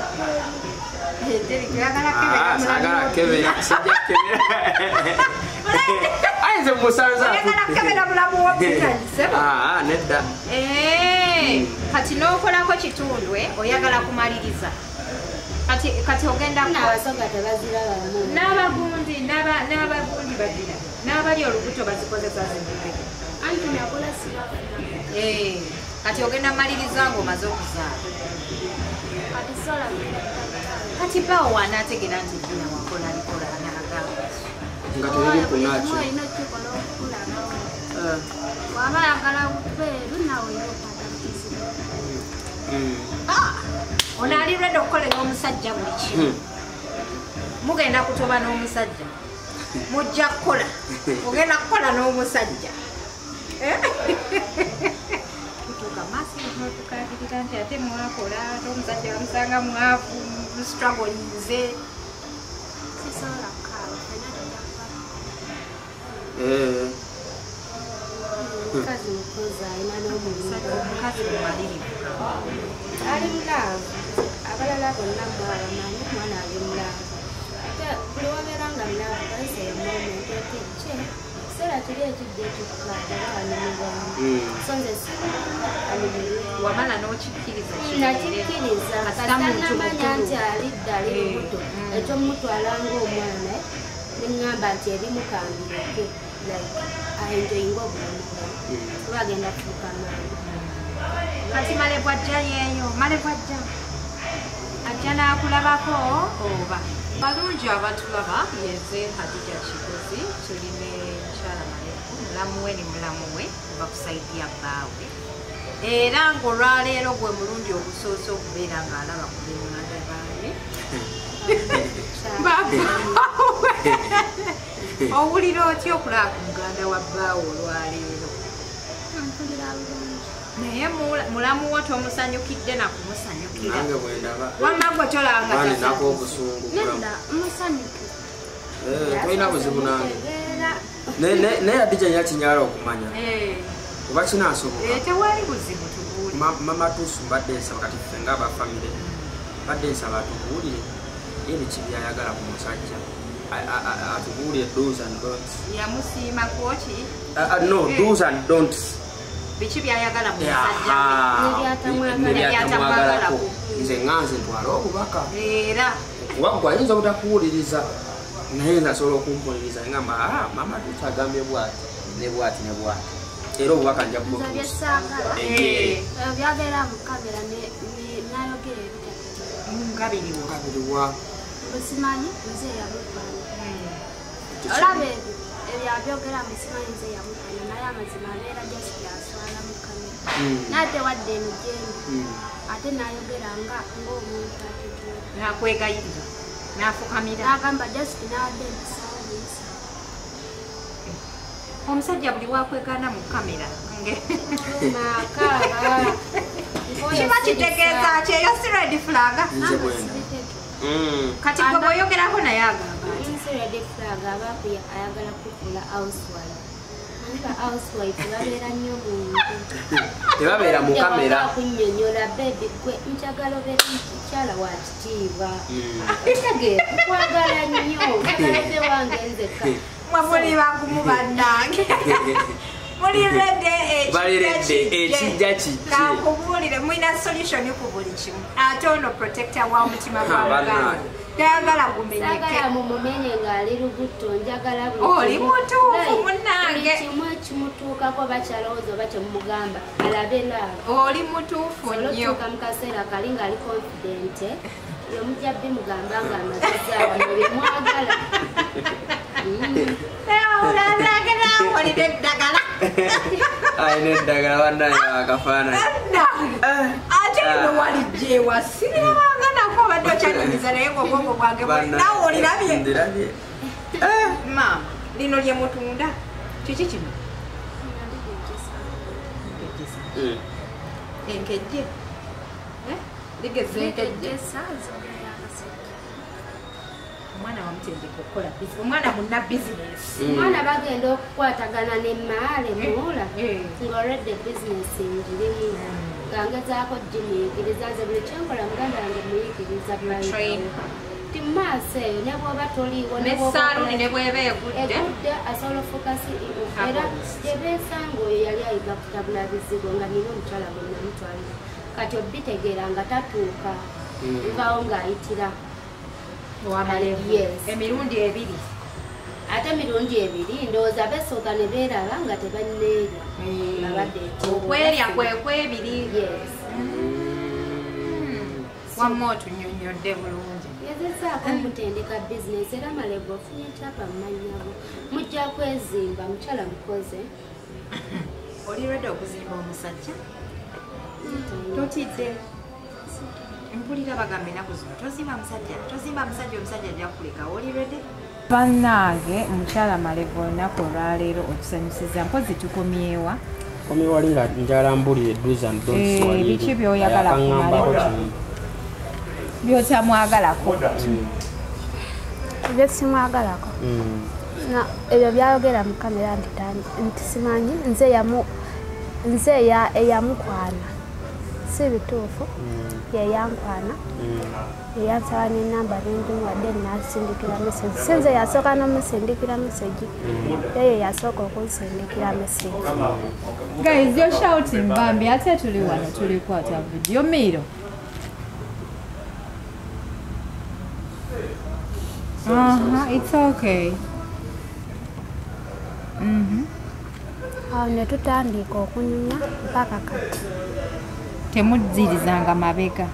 sagala kebera sijja kebera ayinze musanza nedda kati n'okolako kitundwe oyagala kumaliriza kati ogenda n'abagundi badira n'abali olubuto bazikozesa zimube kati ogenda maliriza ng'omaze okuzaala kati bawo wanaategera nti ddina wakola likola n'agamba nga teriri kunaki wabayagala beeru nawe ono ali redi okukolera omusajja buli kimu mugenda kutoba n'omusajja mujja kukola ogenda kukola n'omusajja kutuuka maaso tukagirira nti ate mwakola ate omusajja bamusanga mwavu mustragolinze sisobola kukaaba mukazi mukozi alina omukazi mumalirivu ali mulaavu abalala bonna mwabamanyi mwana ali mulaavu ate buli wabeera nga mulaavu bayise emomenti oti kye ekiseera kiri ekijja ekikukadde bawanyumibwamu so nze wamala n'okikkiriza nakikkiriza kasanamanya nti alidde ali lubuto ekyomutwala ngaomwana neŋŋamba nti ebimukambireke aenjoyinga obulamu kuba agenda kutuuka maanyi kati male bwajja yeeyo male bwajja ajja n'akulabako oba balungi abatulaba yeze Hadija Kigozi tuli ne mukyala Maleku mulamu we ni mulamu we bakusaidia bbaawe era ng'olwaleero gwe mulundi ogusoose okubeera ng'alaba ku benganda bawe owulira otya okulaba ku muganda wa bbaawe olwaleero naye mulamu wo tomusanyukidde nakumusanyukira wamma gwe tolanga tolina buzibu nange naye adija nyakinyala okumanya oba kinasoboka tewali buzibu tubuulire mama tusu mbadde nsaba kati ffe ngaabafamire mbadde nsaba atubuulire ebiki byayagala ku musajja atubuulire do's and don'ts yamusiima kwoki no do's and don'ts biki byayagala mu musajja nebyatamwagalako nze nganze ntwala obubaka era waggwa ayinza obutakuwuliriza naye nasobola okumpuliriza ngamba mama tusu agambye bwati ne bwati ne bwati era obubaka nja byagera mu kamera nayogera ebitagabiriwa musimanyi nze yamukwana olaba ebyo ebyabyogera musimanyi nze yamukwana naye amazima abeera just yaswala mu kamera naate wadde emijembe ate nayogera ng'omuntu ategeera nakwegayirira nafukamira nagamba just nawadde ebisawo bisa omusajja buli wakwegana mu kamera makaba kiba kitegeeza ki eyo si red flag kati gwe bwoyogerako naye agamba ayagala kukula housewife nga housewife babeera nnyo muntu tebabeera mu kamera kunnyonnyola bebi gwe njagala obeera mukyala wa kitiibwa kitegeeza kwagala nnyo njagala be wange nzeka mwamuli bagumu bannange muli redde ekijja kiki kakubuulire mulina solution ku buli kimu ate ono protector wa mutima gwa muganda tayagala gumenyeke sagala mumumenye ng'ali lugutto njagala oli mutuufu munnange kimu ekimutuukako bakyalowooza oba kyemumugamba alabe laaba oli mutuufu nnyo olotuuka mu kaseera kali ng'ali confident yomujja bimugamba nga amazizaawa nobimwagala olina eddagala ayina eddagala bannaye akafaananyi ate ino walijjeewa siriwanganako obadde okyanyumiza naye ngaobwongo bwange nawe olirabye maama lino lye mutunda kiki kino enkejje ligeze enkejje omwana wamutendeka okukola omwana munna bizinesi omwana bagenda okukwatagana ne maale muwula ng'olwedde bizinesi njirimu nga ngezaako gimuyigiriza nze buli kyenkola muganda wange muyigiriza ti mumaaso eyo ne bwoba toliiwo nesaaluni ne bweba egudde asobola ofokasi era gyebeesanga oyo yali ayiga kutabula bizigo nga nina omukyala gwe namutwalira kati obitegeera nga tatuuka nvawo ng'ayitira emirundi ebiri ate emirundi ebiri ndowooza besooka ne beeraba nga tebanneerya nga badde okwerya kwekwebiri wamma otunyonyodde bulungi yagezaako mutendeka bizinesi era malebo ofunye ekyapa mumanyabo mujja kwezimba mukyala mukoze oli redde okuzimba omusajja totidde mpulira bagamba enaku zino tozimba musajja omusajja ajja kuleka oli redde bannange mukyala malevo olunaku olwaleero otusanyusiza mpozi tukomyewa wali nga njala mbulire do's and don'ts biki byoyagala kumalevo byotamwagalako ebyesimwagalako ebyo byayogera mu kamera nti simanyi nze eyamukwana si bituufu yeyankwana yeyansaba n'enamba nendimuwadde nasindikira meseji sinze yasooka nomusindikira meseji eyo yasooka okunsindikira meseji guys yo shouting bambi ate tuli wano tulikwata video miro it's okay awo ne tutandika okunyumya mpaka kati temuzirizanga mabega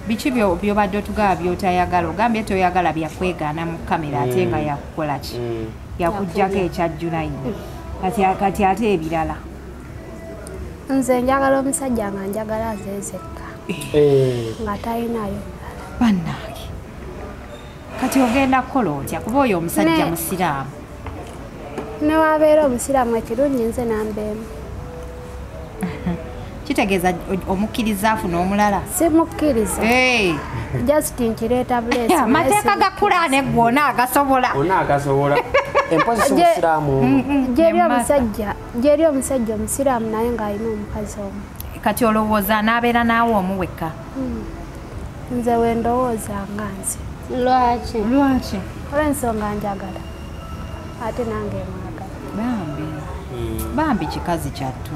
biki byobadde otugaba byotayagala ogambye toyagala byakwegaana mu kamera ate nga yakukola ki yakuggyako ekyajjula ino kati ate ebirala nze njagala omusajja nga njagala azezekka nga talinayo bannange kati ogenda kukola otya kuba oyo omusajja musiraamu newabeera omusiraamu ekirungi nze nambeemu kitegeeza omukkiriza afuna omulala simukkiriza just nkireeta bulesi amateeka ga Kurani gwona agasobola empozi musiraamu gyeri omusajja omusiraamu naye ng'alina omukazi omu kati olowooza anaabeera naawe omuweka nze wendowooza nga nze lwaki olw'ensonga njagala ate nange mwagala bambi kikazi kyattu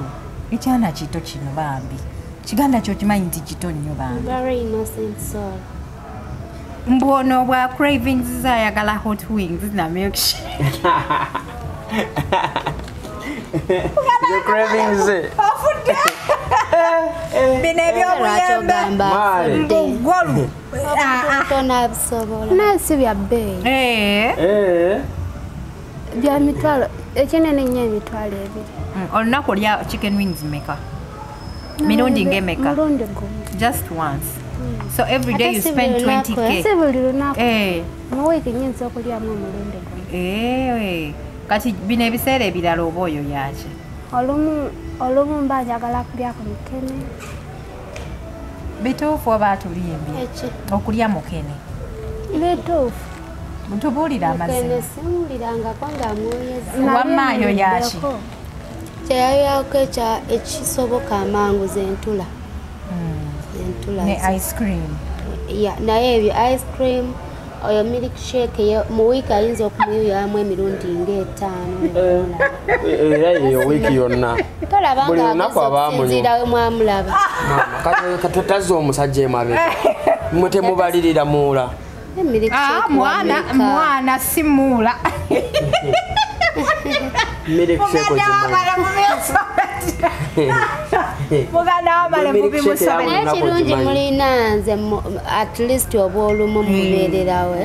ekyana kito kino bambi kiganda kyo kimanyi nti kito nnyo bambi mbwono bwa cravings zayagala hot wings na milkshake the cravings bino ebyobuyembe golu naye si bya bbeeyi bya mitwalo ekinene nnyo emitwalo ebiri olunaku olya chicken wings meka mirundi ng'emeka mulundi gumu just once so every day you spend 20k si buli lunaku mu wiiki nyinza okulyamu omulundi gumu kati bino ebiseera ebirala oba oyo yaki olumu mba njagala kulyako mukene bituufu oba atulimbye okulya mukene bituufu tubuulira amazima simuwulirangako nga wamaayo yaki kyeyayako ekisoboka amangu zentula ne ice cream naye ebyo ice cream oyo milkshake mu wiiki ayinza okumuyuyamu emirundi nga 5 era eyo wiiki yonna buli lunaku abamuzinzira we mwamulaba katutaze omusajja emabega mwe temubalirira muula mwana si muula naye kirungi mulina nze at least oba olumu mubeererawo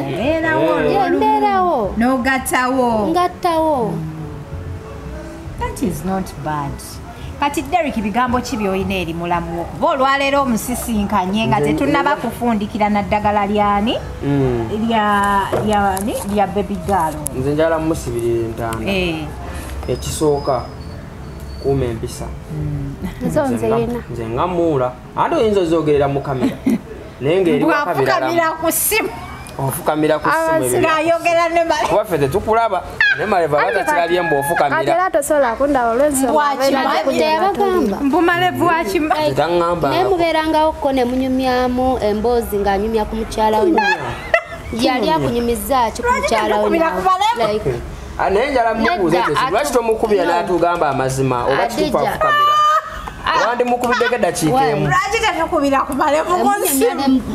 n'ogattawo ngattawo that is not bad kati Derek bigambo ki by'olina eri mulamu okuba olwaleero omusisinkanye nga tetunnaba kufundikira naddagala lyani lya baby girl nze njala musibirira entanda ekisooka kuuma empisa nze nga muula ate oyinza ozogerera mu kamera naye ng'eriwafukamira ku ssimu ofukamira ku ssimu ayogera ne male kuba ffe tetukulaba ne maleva batakirabye mbu ofukamira ate tosobola kundaba olw'ensonga mbumalevu wakimanyi naye mubeerangawo ko ne munyumyamu emboozi ng'anyumya ku mukyala we yali akunyumiza ki ku mukyala we naye njala mubuuza lwaki tomukubira n'atugamba amazima oba kituufu afukamira wandi mukubiddeko eddakiika emu lwaki tetukubira ku malevu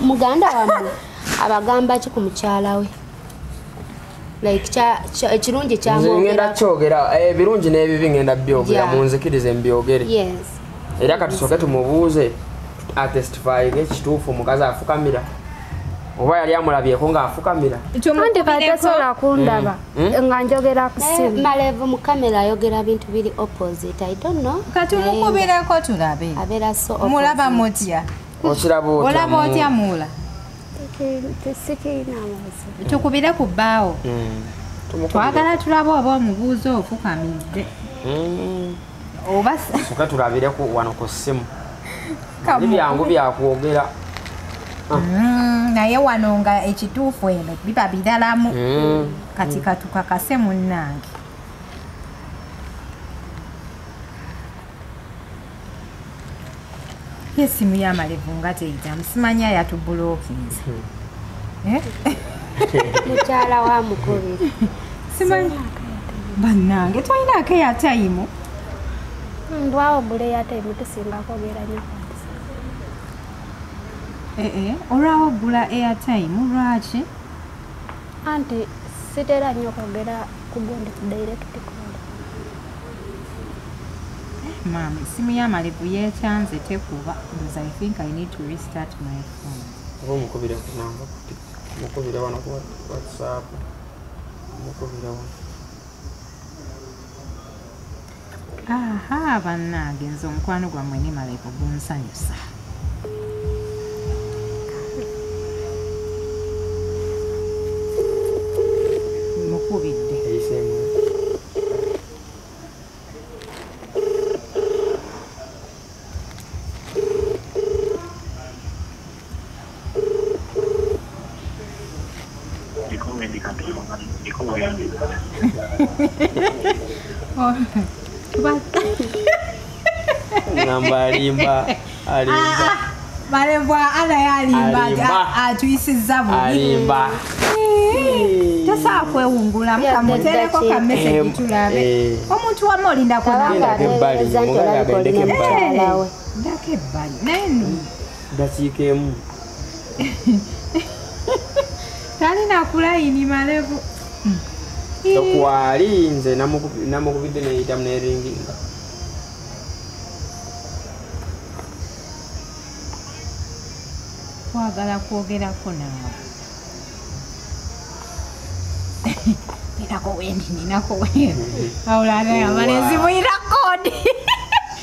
muganda wammwe abagamba ki ku mukyala we ekirungi ngenda kyogera ebirungi n'ebibi ngenda byogera munzikirize mbyogere era katusooke tumubuuze atestifyinga ekituufu omukazi afukamira oba yali amulabyeko ng'afukamira anti katasobola kundaba nga njogera ku ssimu malevu mu kamera ayogera bintu biri opposite I don't know kati mukubireko tulabe abeera so mulaba mutya olaba otya muula sikirina amazi tukubire ku bbaawo twagala tulabe oba omubuuzo ofukamidde oba soka tulabireku wano ku ssimu byangu byakwogera naye wano nga ekituufu eno biba biralamu kati katukakase munnange yesimu yamalevu nga teyitamu simanya yatubulookinze mukyala wa mukubiri simanya bannange twalinako eyatayimu ndwawo bula eyatayimu tusinga kwogera nnyo olwawo gula airtime lwaki anti sitera nnyo kwogera kugundi ku direct call mami simu yamalevu yekyanze tekuba because I think I need to restart my phone oba omukubire ku namba mukubire wano ku WhatsApp mukubire wano aha bannange nze omukwano gwammwe nimaleeko gunsanyusa mukubidde ngamba alimba malebwa anaye alimba atuyisizza alimba tasaa kwewungulamu kamutereko ka message tulabe omuntu wamu olindako ndako ebbali naye nno dakiika emu talina kulayini malevu tokwali nze namukubidde neyitamu neringinga kwagala kwogerako naawe ninako wendi awulanaye amalezi buyira kodi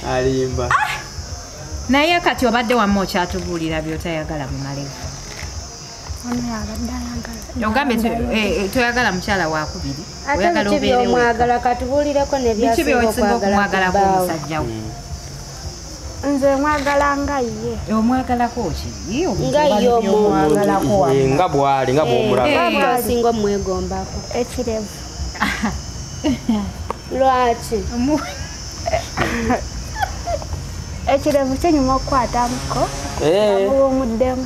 alimba naye kati obadde wamma okyatubuulira byotayagala mu malevu ogambye toyagala mukyala wakubiri oyagala obeerewomwagala katubuulireko nebyasinga okumwagalako omusajja we nze mwagala nga ye omwagalako ki nga ye omwagalako nga bwali nga bwomulaba asinga omwegombako ekirevu lwaki ekirevu kyenyuma okukwatamuko muwumuddemu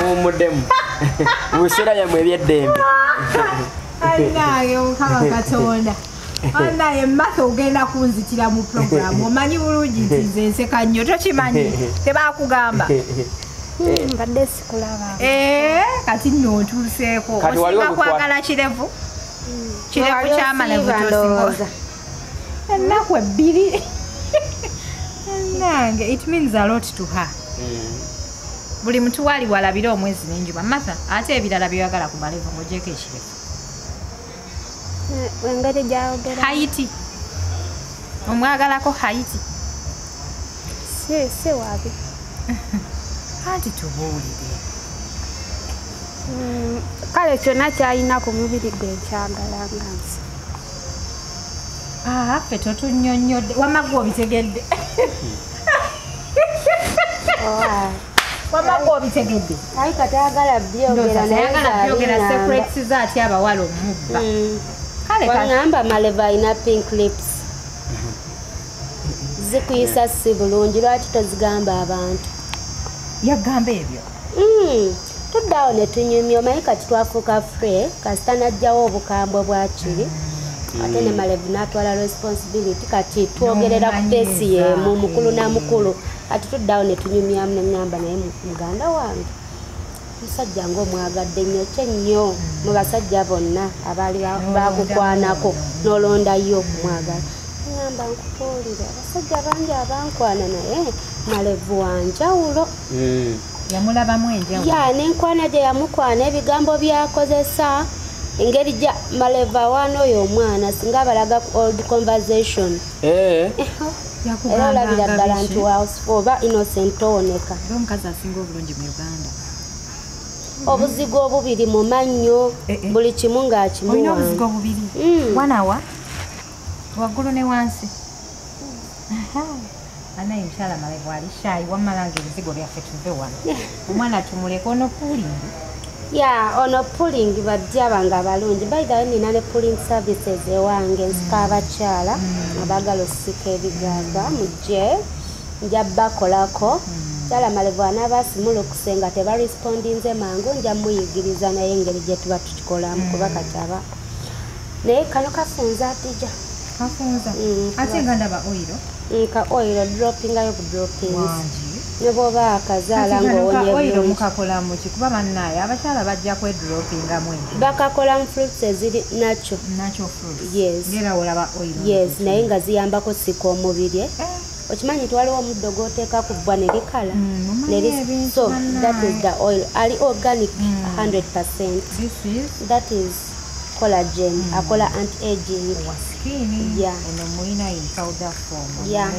muwumuddemu mu biseera byammwe ebyeddembe anaye mukama katonda anaye mmasa ogenda kunzitira mu programu omanyi bulungi nti nze nseka nnyo tokimanyi tebakugamba mbadde sikulaba kati nno ontuuseeko osinga kwagala kirevu kirevu kyamalevu tosinga ennaku ebbiri nange it means a lot to her buli muntu wali walabira omwezi n'enjuba masa ate ebirala byoyagala ku malevu ng'ogyeko ekirevu engeri gyayogera haiti omwagalako haiti si wabi anti tubuulire kale kyonna kyalina ku mubiri gwe nkyagala nga nsi ffe totunnyonnyodde wamagwa obitegedde wamagwa obitegedde ayi katayagala byogera secrets zaati abawala omubba wangamba maleva alina pink lips zikuyisa si bulungi lwaki tozigamba abantu yagamba ebyo tuddawo ne tunyumya omanyi kati twafuuka free kasita najjawo obukambwe bwakiri ate ne malevu natwala responsibility kati twogerera ku pesi yemu mukulu na mukulu kati tuddawo ne tunyumyamu neŋŋamba naye muganda wange musajja ngaomwagadde nnyo kyennyo mu basajja bonna abaali bakukwanako nolondayo okumwagala ŋŋamba nkutuulire abasajja bangi abankwana naye malevu wanjawulo yamulabamu enjawulo nenkwana gye yamukwana ebigambo byakozesa engeri gya maleva awaana oyo omwana singa balaga old conversation era olabira ddala nti oba innocent owoneka omukazi asinga obulungi mu uganda obuzigo obubiri mu mannyo buli kimu ng'akimuwa obuzigo obubiri wanawa waggulu ne wansi anaye mukyala malevu ali shayi wammalanga ebizigo byaffe tuve wano omwana tumuleka ono pulingi ono puling bajja bange abalungi baithawe nina ne puling services ewange nsika abakyala abagala osika ebigaga mujje nja bakolako kyala malevu anabasimulukuse nga tebarespondinze mangu nja muyigiriza naye engeri gye tuba tukikolamu kuba katyaba naye kano kafunza atija kafunza ate nga ndaba oiro nka oiro droppingayo ku droppings ne bwoba akazaala ng'owonye mukakola muki kuba bannaye abakyala bajja kwedropingamu bakakola mu fruits eziri nacho yes naye nga ziyambako sika omubiri okimanyi twaliwo omuddo gw'oteeka ku bbwa ne likala so that is the oil ali organic 100%. That is collagen akola anti-aging skin yeah eno muina in powder form yeah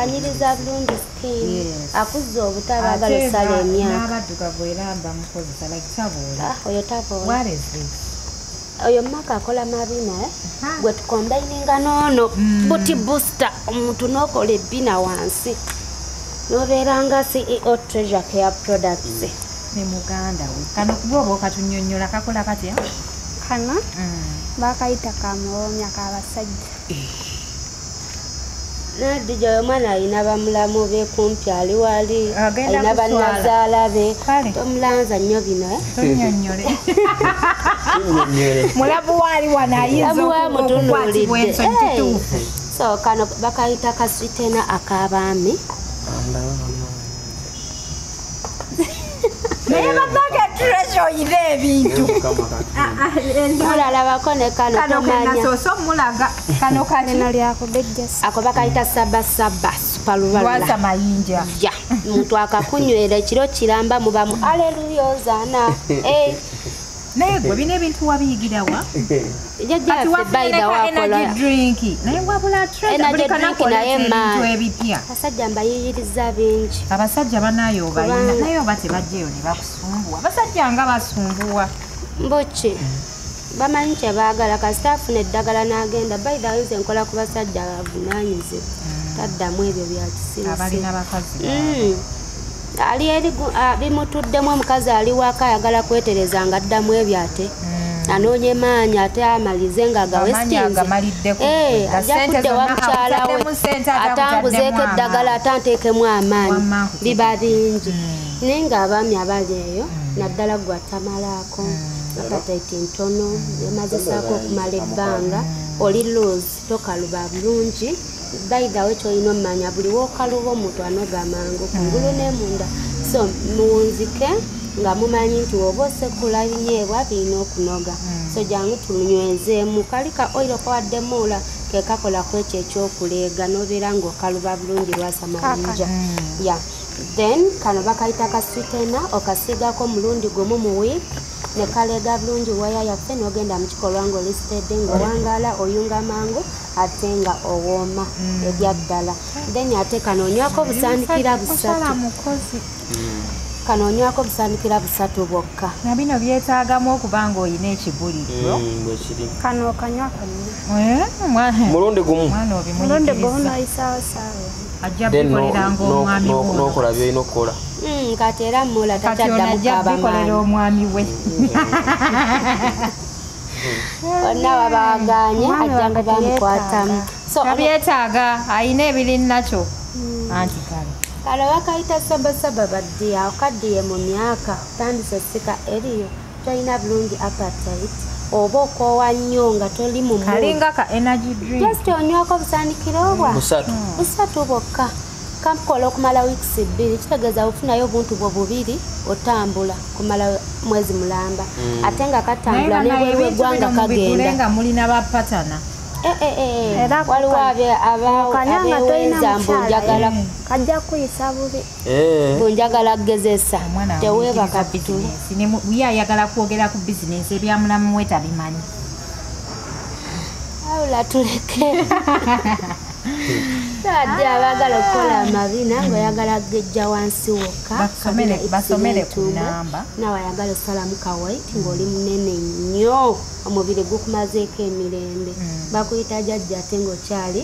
anyiriza bulungi skin akuzza obutabagala osala emyaka n'abaddugavu era bamukozesa like tabola oyo tabola what is this oyo maka akola mabina gwe tukombininga noono buti booster omuntu n'okola ebbina wansi n'obeeranga CEO Treasure Care Products ne muganda we kano kuboba okatunyonnyola kakola katya kano bakayita kamuwomya kabasajja nadija oyo mwana alina bamulamu be kumpi ali wali alina bannazaala be tomulanza nnyo bino tonnyonnyole mulabu waali wano ayinza okukwatibwa ensonyi kituufu so kano bakayita kaswitena ak'abaami naye babaka Treasure oyina ebintu mulalabako ne kano tomanya soso mulaga kano lino lyakubejjasa ako bakayita sabasaba supalubalula lwasa mayinja ja muntu akakunywera ekiro kiramba mubamu aleluya ozana naye gwe bino ebintu wabiyigirawa jajjaffe baida wakola drink naye wabula Treasure ebipya abasajja mbayiyiriza bingi abasajja banayo balina naye oba tebajjeyo ne bakusumbuwa abasajja nga basumbuwa mbuki bamanyi kyebaagala kasita afuna eddagala n'agenda baida ayinza enkola ku basajja bavunaanyize taddamu ebyo abalina bakazi ali eri bimutuddemu omukazi ali waka ayagala kwetereza nga addamu ebyo ate anonye maanyi ate amalize nga ajja kuddewa mukyala we atanguzeeko eddagala ate anteekemu amaanyi biba bingi naye ng'abaami abali eyo naddala gwe atamalaako apataiti ntono emazesaako okumala ebbanga oli loose tokaluba bulungi baidhawe kyolina omumanya buli wookaluba omuntu anoga amangu kungulu n'emunda so muwunzike nga mumanyi nti oba osekula binyeebwa birina okunoga so jangu tunywezeemu kali ka oiro kawaddemuula ke kakolaku ekyo ekyokuleega n'obeera ng'okaluba bulungi lwasa mayinja ya then kano bakayita kaswitena okasiigako omulundi gumu mu week ne kaleega bulungi waya yaffe n'ogenda mu kikolwa ng'olisitedde ng'owangaala oyunga mangu ate nga owooma ebya ddala then ate kanonywako obusaanikira busatu kanonywako obusaanikira busatu bwokka na bino byetaagamu okuba ng'olina ekibuliro kano okanywa konna mulundi gumu mulundi gumu noyisaawosaawo ajja bikolera ng'omwami n'okola byolina okukola kati era mula takyaddamu bikolera omwami we onna wabaaganye ajja nga bamukwatamu abyetaaga ayina ebiri nakyo anti kale kale bakayita sabasaba baddiya okaddiye mu myaka tandise sika eriyo tolina bulungi appetite oba okoowa nnyo nga toli mu kalinga ka energy drink just onywako obusaanikiro obwa busatu bwokka kampola okumala weeks 2 kitegeeza ofunayo obuntu bwo bubiri otambula kumala mwezi mulamba ate nga katambula nebweru eggwanga kagenda mulina bapatana waliwo abeweza mbunjagala kajja kuyisa bubi bunjagala kugezesa teweebaka bitulu ye ayagala kwogera ku bizinesi ebyamulamu we tabimanyi awula tuleke adde abaagala okukola amabina ng'oyagala gejja wansi wokka basomere ku namba nawe ayagala osalamu kawaiti ng'oli munene nnyo omubiri gukumazeeko emirembe bakuyita jajja ate ng'okyali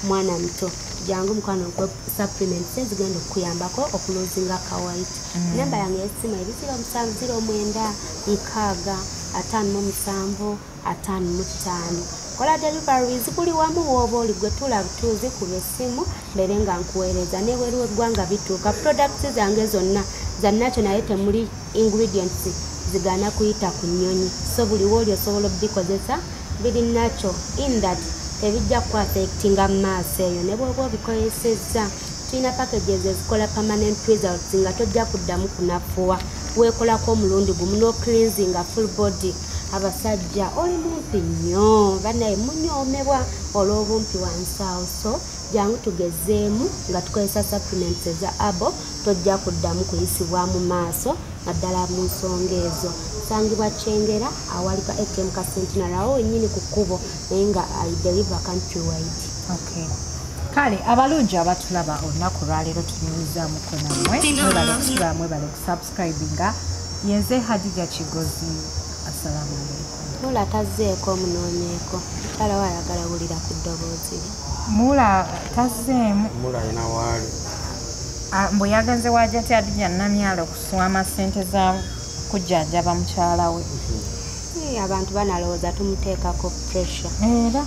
mwana muto jangu mukwano gwe supplements ezigenda okuyambako okuluzinga kawaiti namba yange yesimu eri 0709655555 kola deliveries kuli wamu woba oli gwe tula butuuzi kuba essimu mbere nga nkuweereza neweru eggwanga bituuka products zange zonna zannakyo naye temuli ingredients zigana kuyita ku nnyonyi so buli wooli osobola obikozesa biri nakyo in that tebijja kuaffectinga mu maaso eyo ne bwoba obikozesezza tulina packages ezikola permanent results nga tojja kuddamu kunafuwa weekolako omulundi gumu n'ocleansinga full body abasajja oli mumpi nnyo banaye munyoomebwa olw'obumpi wansi awo so jangu tugezeemu nga tukozesa supplements eza abo tojja kuddamu kuyisibwa mu maaso naddala mu nsonga ezo asangibwa Kyengera awalika ATM ka Centenary awo nyini ku kkubo naye nga deliver countrywide. Okay. Kale abalungi abatulaba olunaku lwaleero tunyumizaamuko nammwe mwebale kusubscribinga yenze Hadija Kigozi. Assalamu alaikum. Mula tazzeeko munoonyeeko mukyala we ayagala wulira ku ddoboozi lye. Mula tazzeemu. Mula alina waali. Mbu yagenze wajja Hadija Namyalo okuswama ssente za kujjanjaba mukyala we. Abantu banalowooza tumuteekako pressure. Era